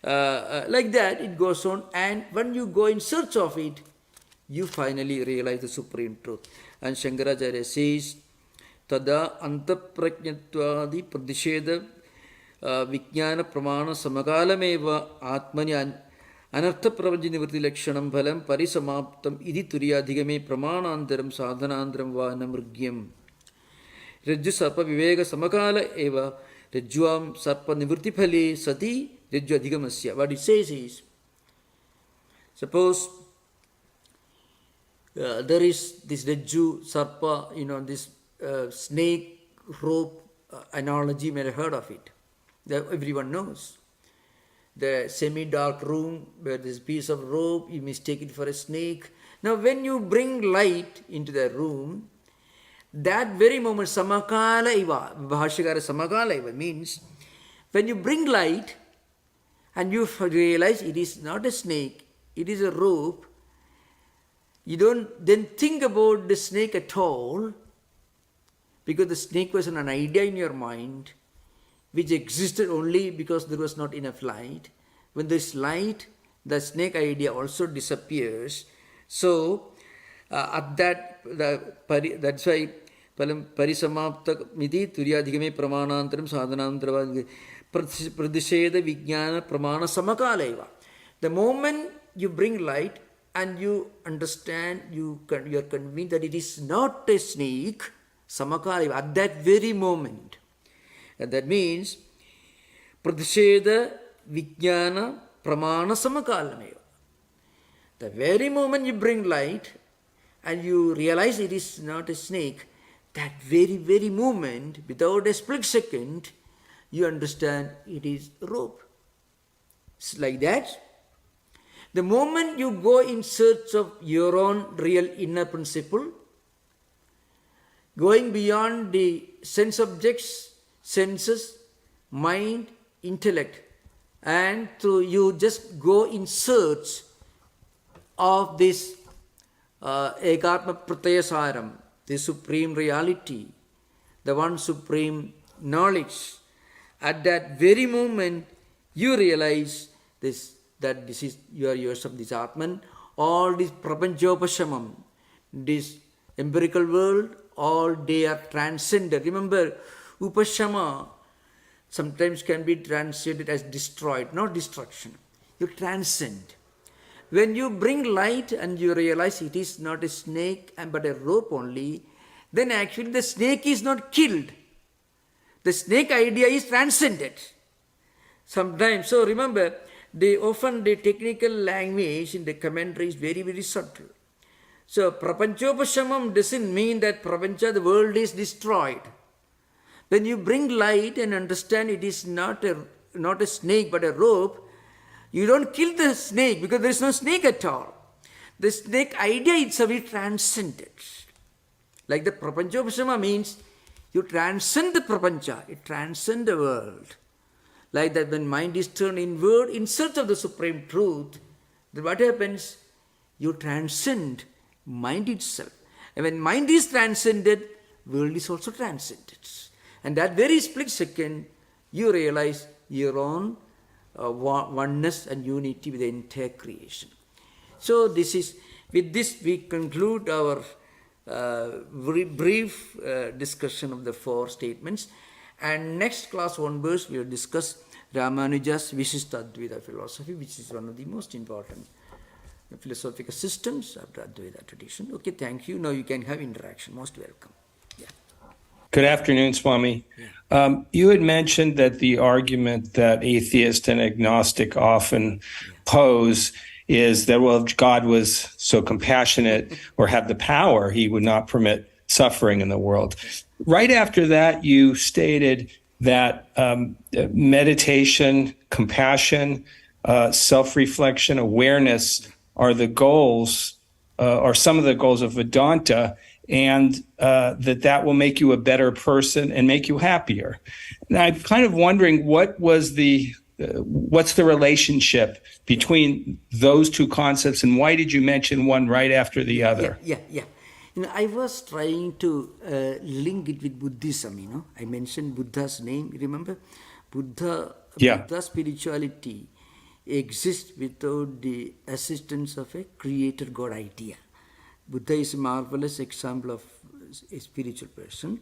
like that, it goes on, and when you go in search of it, you finally realize the supreme truth. And Shankaracharya says, Tada antaprajnatvadi pradisheda vijnana pramana samakalameva atmani anartha pravanji nivrti lakshanam phalam parisamaptam idi turyadhigame pramanandaram sadhanandaram va namrugyam. Rajju sarpa vivega samakala eva rajjuam sarpa nivrti phale sati rajju adhigamasya. What it says is, suppose there is this rajju, sarpa, this snake rope analogy, may have heard of it. Everyone knows. The semi-dark room where there's a piece of rope, you mistake it for a snake. Now when you bring light into the room, that very moment, samakala iva, Bhashyakara samakala iva means, when you bring light and you realize it is not a snake, it is a rope, you don't then think about the snake at all, because the snake was an idea in your mind, which existed only because there was not enough light. When there is light, the snake idea also disappears. So, at that, that's why parisamapta miti turyadhigame pramanantaram sadhanantaram pradisheda vijnana pramana samakaleva. The moment you bring light and you understand, you are convinced that it is not a snake, samakaleva, at that very moment. And that means pradisheda vijnana pramana samakalameva. The very moment you bring light and you realize it is not a snake, that very, very moment, without a split second, you understand it is a rope. It's like that. The moment you go in search of your own real inner principle, going beyond the sense objects, senses, mind, intellect, and you just go in search of this Ekatma Pratyasaram, the supreme reality, the one supreme knowledge. At that very moment, you realize that this is, you are yourself, this Atman, all this Prapanchopashamam, this empirical world, or they are transcended. Remember, upashama sometimes can be translated as destroyed, not destruction. You transcend. When you bring light and you realize it is not a snake but a rope only, then actually the snake is not killed. The snake idea is transcended. Sometimes, so remember, often the technical language in the commentary is very, very subtle. So, prapanchopashamam doesn't mean that prapancha, the world, is destroyed. When you bring light and understand it is not a snake but a rope, you don't kill the snake because there is no snake at all. The snake idea itself is transcended. Like the prapanchopasama means you transcend the prapancha, it transcends the world. Like that, when mind is turned inward in search of the supreme truth, then what happens? You transcend mind itself. And when mind is transcended, world is also transcended. And that very split second, you realize your own oneness and unity with the entire creation. So with this we conclude our very brief discussion of the four statements. And next class onwards, we will discuss Ramanuja's Visishta Advaita philosophy, which is one of the most important philosophical systems of the Advaita tradition. Okay, thank you. Now you can have interaction. Most welcome. Yeah.
Good afternoon, Swami. You had mentioned that the argument that atheist and agnostic often pose is that, well, if God was so compassionate or had the power, he would not permit suffering in the world. Right after that, you stated that meditation, compassion, self-reflection, awareness are the goals, or some of the goals of Vedanta, and that will make you a better person and make you happier. And I'm kind of wondering what's the relationship between those two concepts, and why did you mention one right after the other?
Yeah. I was trying to link it with Buddhism, I mentioned Buddha's name, remember? Buddha spirituality exists without the assistance of a creator God idea. Buddha is a marvelous example of a spiritual person.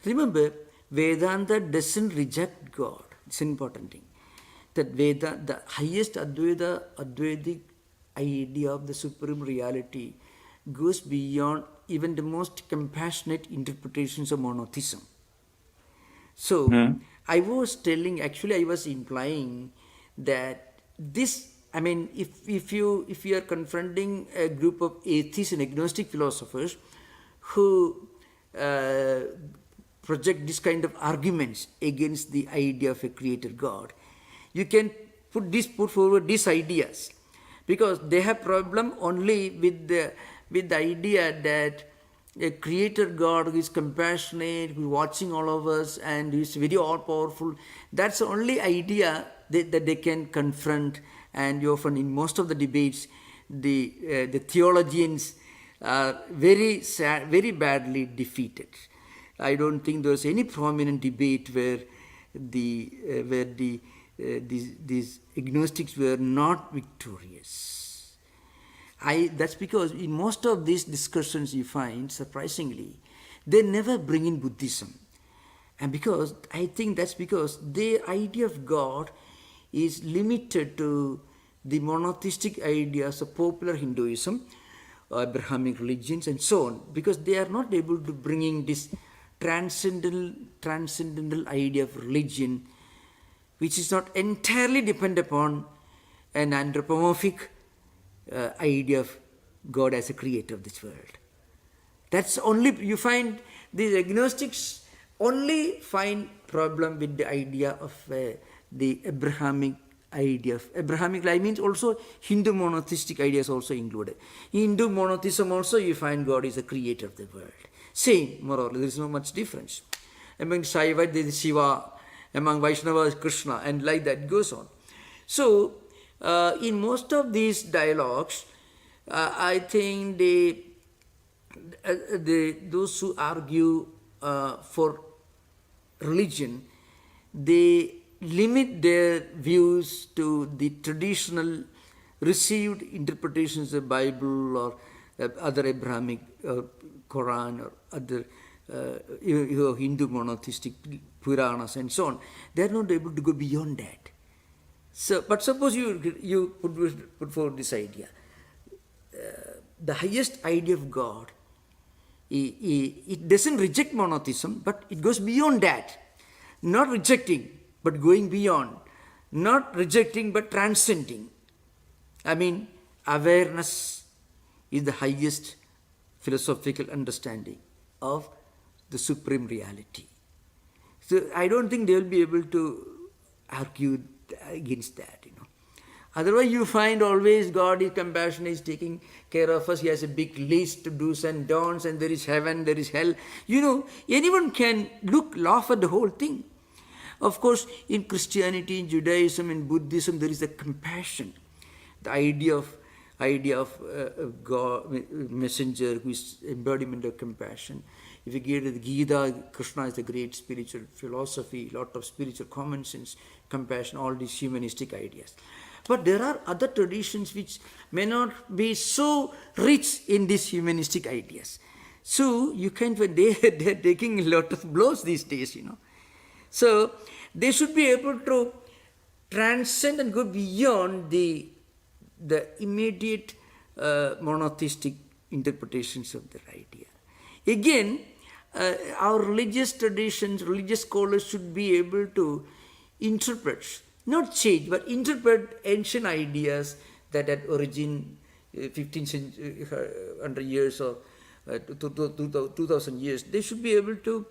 Remember, Vedanta doesn't reject God. It's an important thing. That the highest Advaitic idea of the supreme reality goes beyond even the most compassionate interpretations of monotheism. So, I was implying that this, if you are confronting a group of atheists and agnostic philosophers who project this kind of arguments against the idea of a creator God, you can put forward these ideas, because they have problem only with the idea that a creator God who is compassionate, who is watching all of us and who is very all-powerful. That's the only idea that they can confront. And often in most of the debates, the theologians are very badly defeated. I don't think there's any prominent debate where these agnostics were not victorious. That's because in most of these discussions you find, surprisingly, they never bring in Buddhism. And I think that's because their idea of God is limited to the monotheistic ideas of popular Hinduism, Abrahamic religions and so on, because they are not able to bring in this transcendental idea of religion, which is not entirely dependent upon an anthropomorphic idea of God as a creator of this world. That's only, you find these agnostics only find problem with the idea of the Abrahamic idea. Abrahamic means also Hindu monotheistic ideas also included. In Hindu monotheism also you find God is the creator of the world. Same, more or less, there is no much difference. Among Shaiva there is Shiva, among Vaishnava is Krishna, and like that goes on. So, in most of these dialogues, I think those who argue for religion, they limit their views to the traditional received interpretations of the Bible or other Abrahamic Quran or other Hindu monotheistic Puranas and so on. They are not able to go beyond that. So, but suppose you put forward this idea. The highest idea of God, it doesn't reject monotheism, but it goes beyond that. Not rejecting, but going beyond. Not rejecting, but transcending. I mean, awareness is the highest philosophical understanding of the supreme reality. So I don't think they will be able to argue against that, Otherwise you find always God is compassionate, He is taking care of us, He has a big list of do's and don'ts, and there is heaven, there is hell. Anyone can laugh at the whole thing. Of course, in Christianity, in Judaism, in Buddhism, there is a compassion. The idea of God, messenger who is embodiment of compassion. If you get to the Gita, Krishna is the great spiritual philosophy, lot of spiritual common sense, compassion, all these humanistic ideas. But there are other traditions which may not be so rich in these humanistic ideas. So you can find they are taking a lot of blows these days, So they should be able to transcend and go beyond the immediate monotheistic interpretations of the idea. Again, our religious traditions, religious scholars should be able to interpret, not change, but interpret ancient ideas that had origin 1,500 years or 2,000 years. They should be able to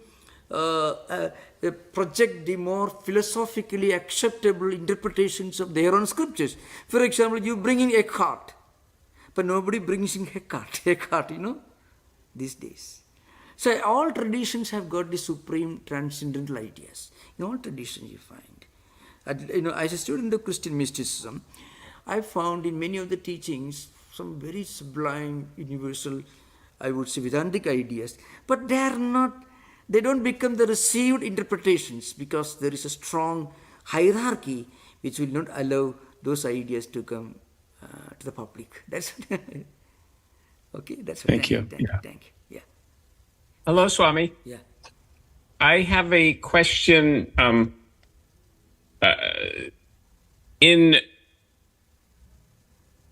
project the more philosophically acceptable interpretations of their own scriptures. For example, you bring in Eckhart, but nobody brings in Eckhart, these days. So all traditions have got the supreme transcendental ideas. In all traditions you find. As a student of Christian mysticism, I found in many of the teachings some very sublime, universal, I would say Vedantic ideas, but they don't become the received interpretations because there is a strong hierarchy which will not allow those ideas to come to the public. That's okay. That's
Thank you.
Thank you. Yeah.
Hello, Swami.
Yeah.
I have a question.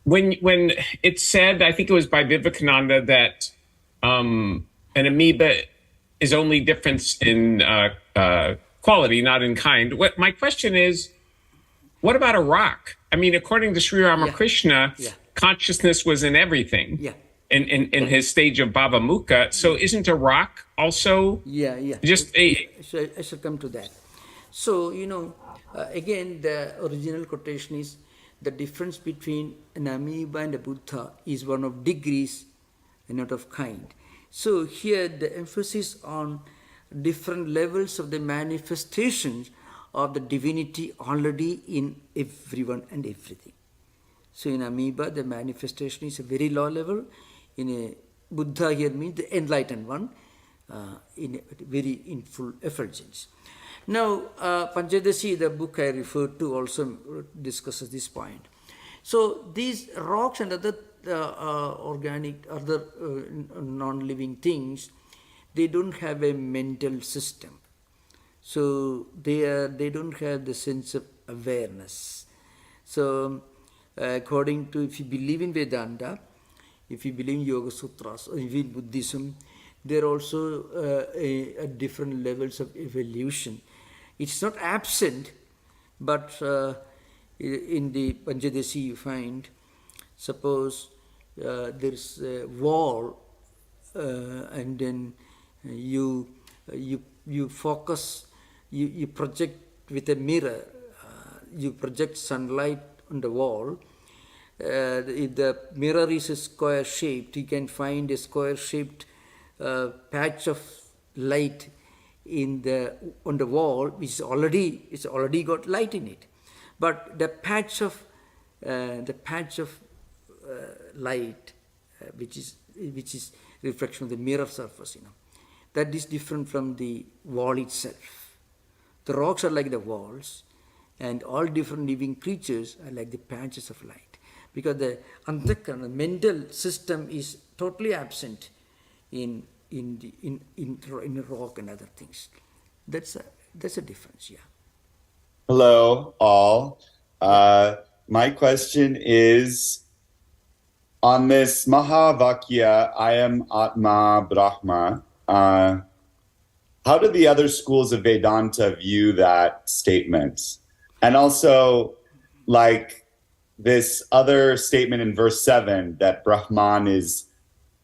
When it said, I think it was by Vivekananda, that an amoeba is only difference in quality, not in kind. My question is, what about a rock? I mean, according to Sri Ramakrishna, consciousness was in everything.
Yeah.
In his stage of Bhavamukha. So isn't a rock also just a...
So I shall come to that. So, again, the original quotation is the difference between an amoeba and a Buddha is one of degrees and not of kind. So here the emphasis on different levels of the manifestations of the divinity already in everyone and everything. So in amoeba, the manifestation is a very low level. In a Buddha here means the enlightened one, in full effulgence. Now, Panchadasi, the book I referred to, also discusses this point. So these rocks and other non-living things, they don't have a mental system. So they don't have the sense of awareness. So according to, if you believe in Vedanta, if you believe in Yoga Sutras, or even Buddhism, there are also different levels of evolution. It's not absent, but in the Panchadasi you find, suppose there is a wall, and then you focus, you project with a mirror, you project sunlight on the wall. If the mirror is a square shaped, you can find a square shaped patch of light on the wall, which is already got light in it. But the patch of light, which is reflection of the mirror surface, that is different from the wall itself. The rocks are like the walls, and all different living creatures are like the patches of light. Because the mental system is totally absent in rock and other things. That's a difference, yeah.
Hello, all. My question is on this Mahavakya, I am Atma Brahma. How do the other schools of Vedanta view that statement? And also, like this other statement in verse 7 that Brahman is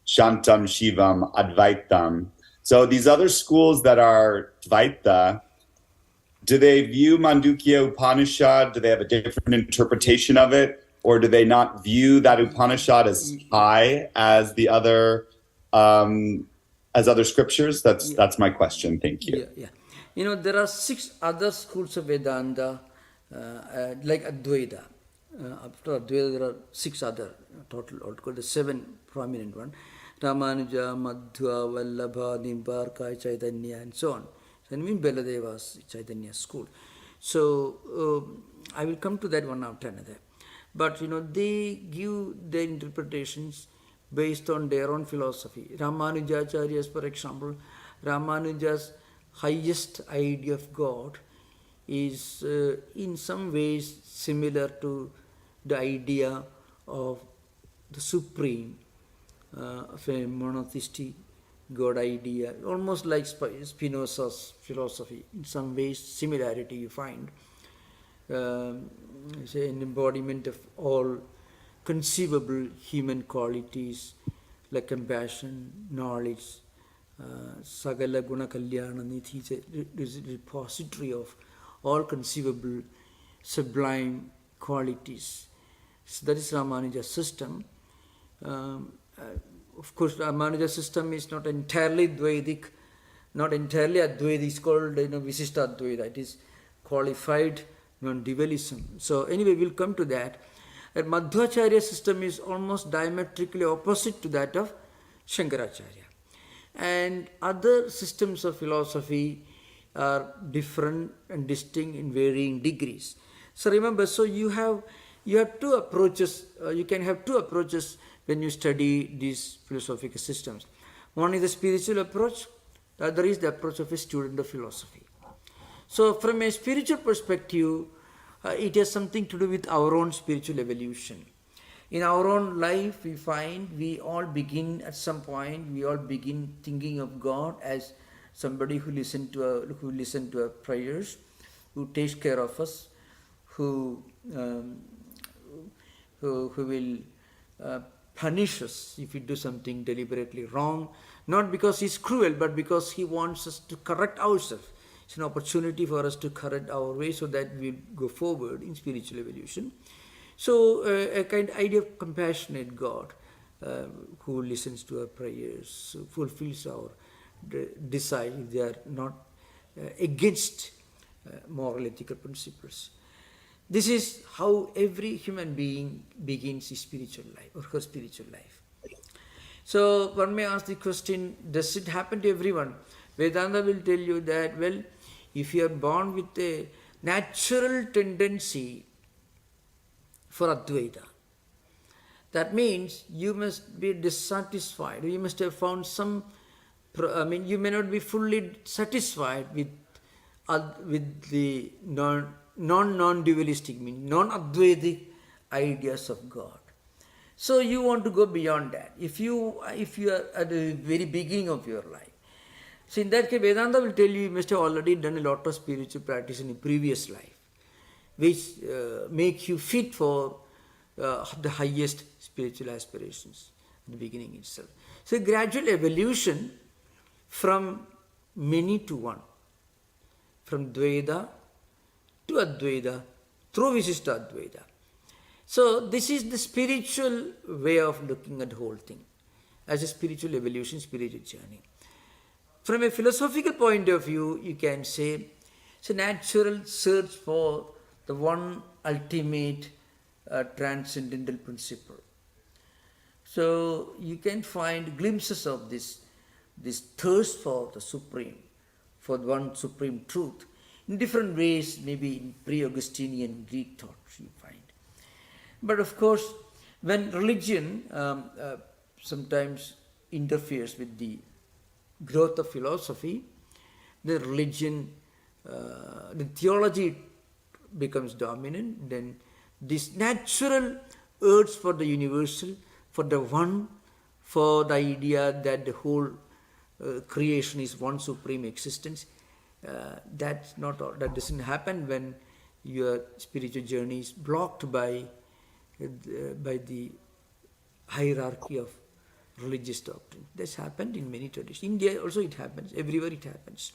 Shantam Shivam Advaitam. So these other schools that are Dvaita, do they view Mandukya Upanishad? Do they have a different interpretation of it? Or do they not view that Upanishad as high as the other as other scriptures? That's my question. Thank you.
Yeah. There are 6 other schools of Vedanta, like Advaita. After Advaita, there are 6 other total, called the 7 prominent one. Ramanuja, Madhva, Vallabha, Nimbarka, Chaitanya, and so on. So I mean Baladeva's Chaitanya school. So I will come to that one after another. But they give their interpretations based on their own philosophy. Ramanujacharya's, for example, Ramanuja's highest idea of God is in some ways similar to the idea of the supreme, of a monotheistic God idea, almost like Spinoza's philosophy. In some ways, similarity you find. Say an embodiment of all conceivable human qualities like compassion, knowledge, Sagala Guna Kalyana Nidhi is a repository of all conceivable sublime qualities. So that is Ramanuja's system. Of course, Ramanuja's system is not entirely Dvaitic, not entirely Advaita. It's called Visishta Advaita. It is qualified non-dualism. So anyway, we'll come to that. Madhvacharya's system is almost diametrically opposite to that of Shankaracharya. And other systems of philosophy are different and distinct in varying degrees. So remember, you have 2 approaches. You can have 2 approaches when you study these philosophical systems. One is the spiritual approach. The other is the approach of a student of philosophy. So from a spiritual perspective, it has something to do with our own spiritual evolution. In our own life, we find we all begin at some point, we all begin thinking of God as somebody who listens to our prayers, who takes care of us, who will punish us if we do something deliberately wrong, not because he's cruel, but because he wants us to correct ourselves. It's an opportunity for us to correct our way so that we go forward in spiritual evolution. So a kind of idea of compassionate God who listens to our prayers, fulfills our desire. They are not against moral ethical principles. This is how every human being begins his spiritual life or her spiritual life. So one may ask the question, does it happen to everyone? Vedanta will tell you that, well, if you are born with a natural tendency for Advaita, that means you must be dissatisfied. You must have found you may not be fully satisfied with the non-dualistic, non-Advaitic ideas of God. So you want to go beyond that. If you are at the very beginning of your life, so in that case, Vedanta will tell you must have already done a lot of spiritual practice in a previous life, which make you fit for the highest spiritual aspirations in the beginning itself. So gradual evolution from many to one, from Dvaita to Advaita through Visishta Advaita. So this is the spiritual way of looking at the whole thing as a spiritual evolution, spiritual journey. From a philosophical point of view, you can say it's a natural search for the one ultimate transcendental principle. So you can find glimpses of this thirst for the supreme, for one supreme truth, in different ways, maybe in pre-Augustinian Greek thought you find. But of course, when religion sometimes interferes with the growth of philosophy, the religion, the theology becomes dominant, then this natural urge for the universal, for the one, for the idea that the whole creation is one supreme existence, that doesn't happen when your spiritual journey is blocked by the hierarchy of religious doctrine. This happened in many traditions. India also it happens, everywhere it happens.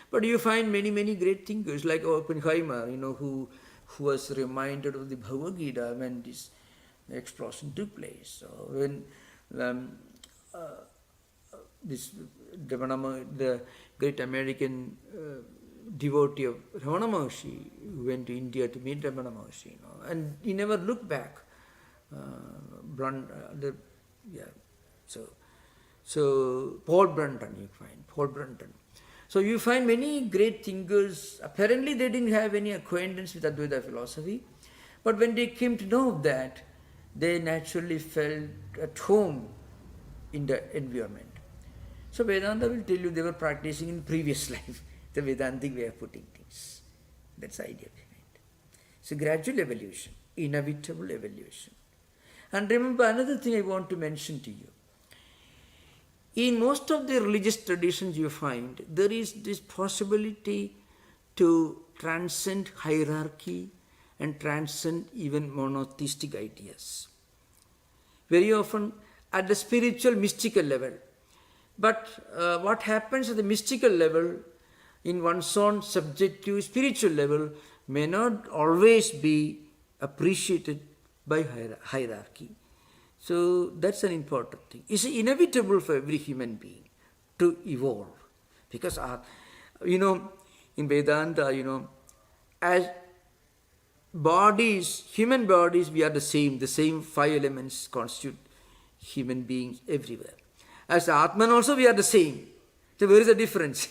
But you find many, many great thinkers like Oppenheimer, who was reminded of the Bhagavad Gita when this explosion took place. Or when the great American devotee of Ramana Maharshi went to India to meet Ramana Maharshi, and he never looked back. So Paul Brunton, you find Paul Brunton. So you find many great thinkers. Apparently, they didn't have any acquaintance with Advaita philosophy, but when they came to know that, they naturally felt at home in the environment. So Vedanta will tell you they were practicing in previous life, the Vedantic way of putting things. That's the idea behind it. It's a gradual evolution, inevitable evolution. And remember another thing I want to mention to you. In most of the religious traditions you find, there is this possibility to transcend hierarchy and transcend even monotheistic ideas. Very often at the spiritual, mystical level. But what happens at the mystical level, in one's own subjective, spiritual level, may not always be appreciated by hierarchy. So that's an important thing. It's inevitable for every human being to evolve. Because, in Vedanta, as bodies, human bodies, we are the same 5 elements constitute human beings everywhere. As Atman also we are the same. So where is the difference?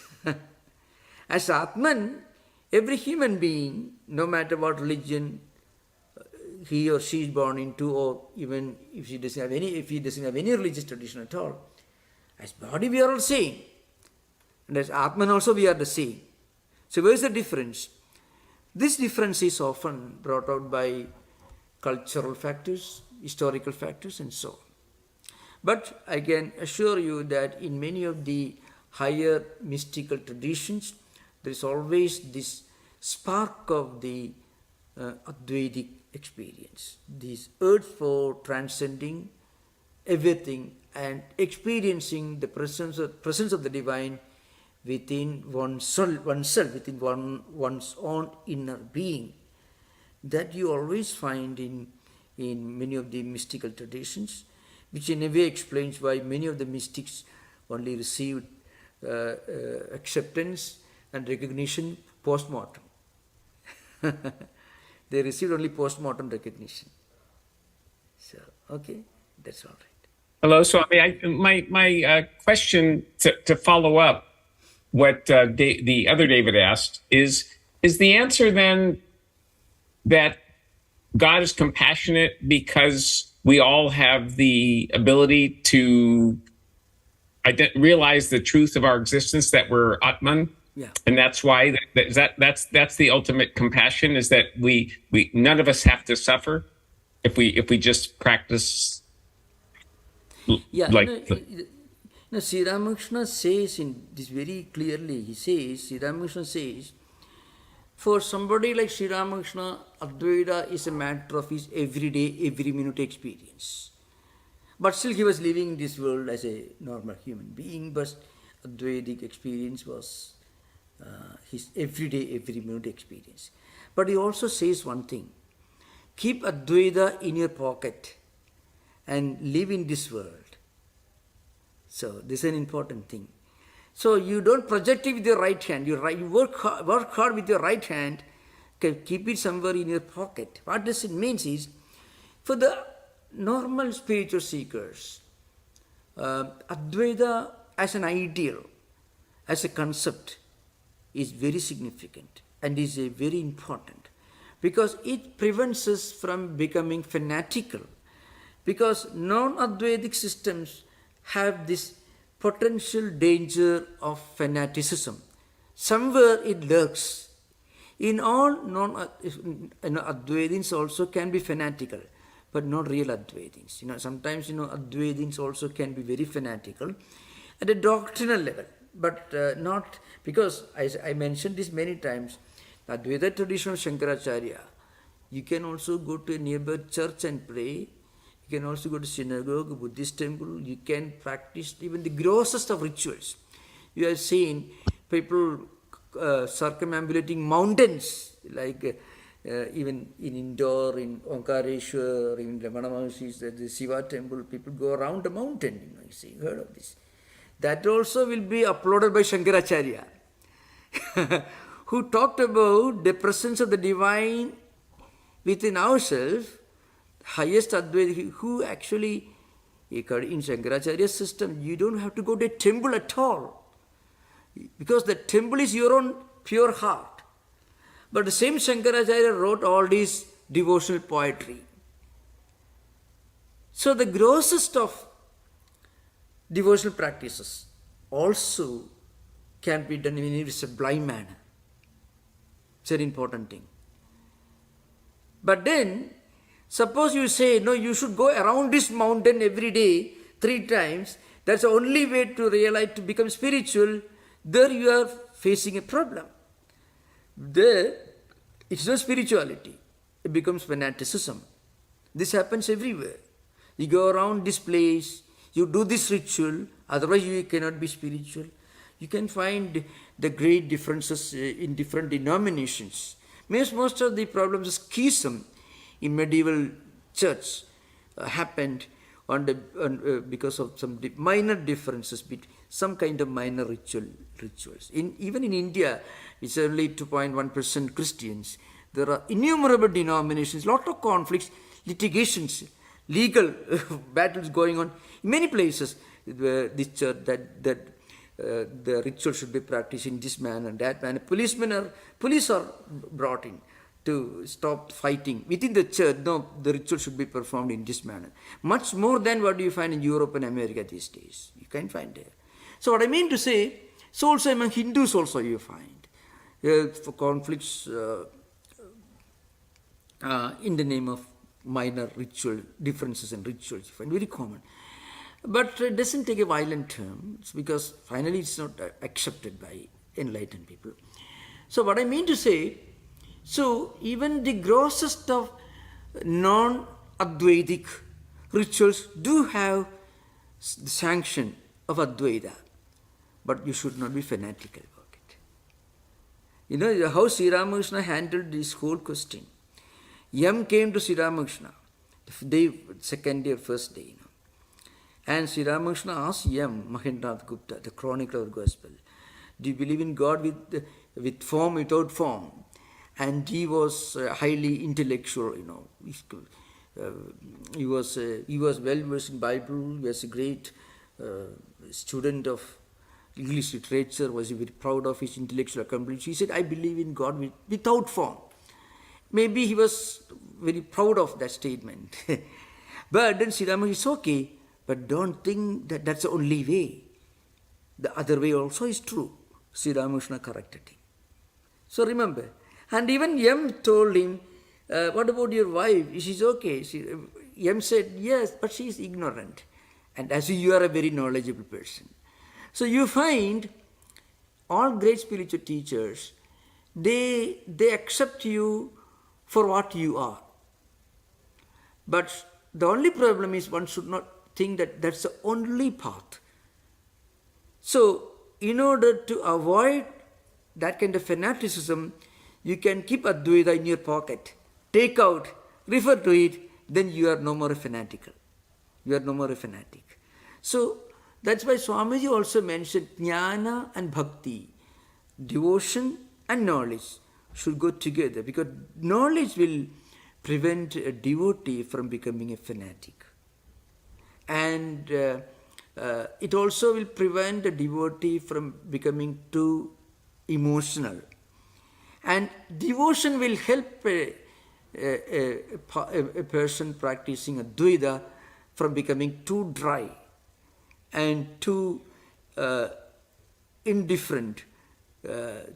As Atman, every human being, no matter what religion he or she is born into, or even if he doesn't have any religious tradition at all, as body we are all same. And as Atman also we are the same. So where is the difference? This difference is often brought out by cultural factors, historical factors, and so on. But I can assure you that in many of the higher mystical traditions, there is always this spark of the Advaitic experience, this urge for transcending everything and experiencing the presence of the divine within oneself, within one's own inner being, that you always find in many of the mystical traditions, which in a way explains why many of the mystics only received acceptance and recognition post-mortem. They received only post-mortem recognition. So, okay, that's all right.
Hello, Swami. My question to follow up what the other David asked is the answer then that God is compassionate because we all have the ability to realize the truth of our existence, that we're Atman?
Yeah.
And that's why that's the ultimate compassion, is that we none of us have to suffer if we just practice.
Yeah, Sri Ramakrishna says in this very clearly. Sri Ramakrishna says, for somebody like Sri Ramakrishna, Advaita is a matter of his everyday, every minute experience. But still he was living in this world as a normal human being, but Advaitic experience was his everyday, every minute experience. But he also says one thing: keep Advaita in your pocket and live in this world. So this is an important thing. So you don't project it with your right hand. You work hard with your right hand, keep it somewhere in your pocket. What does it mean is, for the normal spiritual seekers, Advaita as an ideal, as a concept, is very significant and is very important, because it prevents us from becoming fanatical Because non-Advaitic systems have this potential danger of fanaticism. Somewhere it lurks. In all Advaitins also can be fanatical, but not real Advaitins. Sometimes Advaitins also can be very fanatical at a doctrinal level, but not because, as I mentioned this many times, the Advaita tradition of Shankaracharya, you can also go to a nearby church and pray. You can also go to synagogue, Buddhist temple. You can practice even the grossest of rituals. You have seen people circumambulating mountains, like even in Indore, in Omkareshwar, in Ramana Maharshi's, the Shiva temple, people go around the mountain. You see, heard of this. That also will be uploaded by Shankaracharya, who talked about the presence of the divine within ourselves, highest Advaita, who actually, in Shankaracharya's system, you don't have to go to a temple at all. Because the temple is your own pure heart. But the same Shankaracharya wrote all this devotional poetry. So the grossest of devotional practices also can be done in a sublime manner. It's an important thing. But then, suppose you say, no, you should go around this mountain every day, 3 times. That's the only way to realize, to become spiritual. There you are facing a problem. There, it's not spirituality. It becomes fanaticism. This happens everywhere. You go around this place, you do this ritual, otherwise you cannot be spiritual. You can find the great differences in different denominations. Most of the problems of schism in medieval church happened because of some minor differences between some kind of minor rituals. Even in India, it's only 2.1% Christians. There are innumerable denominations, lot of conflicts, litigations, legal battles going on in many places. This church, that the ritual should be practiced in this manner, that manner. Police are brought in to stop fighting within the church. No, the ritual should be performed in this manner. Much more than what you find in Europe and America these days. You can find there. So what I mean to say, so also among Hindus also you find for conflicts in the name of minor ritual differences and rituals. You find very common. But it doesn't take a violent term. It's because finally it's not accepted by enlightened people. So what I mean to say, so even the grossest of non-Advaitic rituals do have the sanction of Advaita, but you should not be fanatical about it. You know how Sri Ramakrishna handled this whole question. Yam came to Sri Ramakrishna, the second day or first day, and Sri Ramakrishna asked Yam, Mahendranath Gupta, the chronicler of the Gospel, do you believe in God with form, without form? And he was highly intellectual, he was well versed in Bible. He was a great student of English literature. Was very proud of his intellectual accomplishments. He said, "I believe in God without form." Maybe he was very proud of that statement. But then Sri Ramakrishna, it's okay, but don't think that that's the only way. The other way also is true. Sri Ramakrishna corrected him. So remember. And even Yam told him, what about your wife? She's okay. Yam said, yes, but she is ignorant. And as you are a very knowledgeable person. So you find all great spiritual teachers, they accept you for what you are. But the only problem is one should not think that that's the only path. So in order to avoid that kind of fanaticism, you can keep Advaita in your pocket, take out, refer to it, then you are no more a fanatical. You are no more a fanatic. So that's why Swamiji also mentioned jnana and bhakti, devotion and knowledge should go together, because knowledge will prevent a devotee from becoming a fanatic. And it also will prevent a devotee from becoming too emotional. And devotion will help a person practicing Advaita from becoming too dry and too indifferent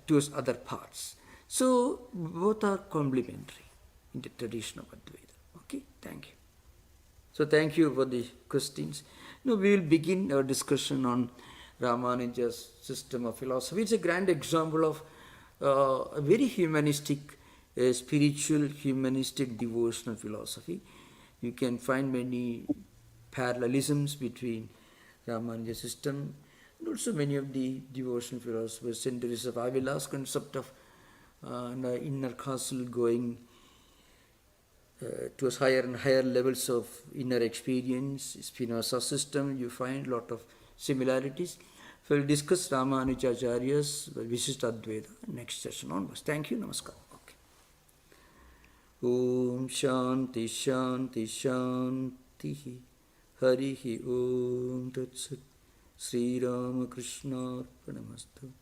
towards other parts. So both are complementary in the tradition of Advaita. Okay, thank you. So thank you for the questions. Now we will begin our discussion on Ramanuja's system of philosophy. It's a grand example of a very humanistic, spiritual, humanistic, devotional philosophy. You can find many parallelisms between Ramanuja's system and also many of the devotional philosophers. And there is a Vavilas concept of inner castle going towards higher and higher levels of inner experience. Spinoza system, you find a lot of similarities. So we'll discuss Ramanujacharya's Visishta Advaita next session onwards. Thank you. Namaskar. Okay. Om Shanti Shanti Shanti Harihi Om Tat Sat Sri Ramakrishna Arpanamastu.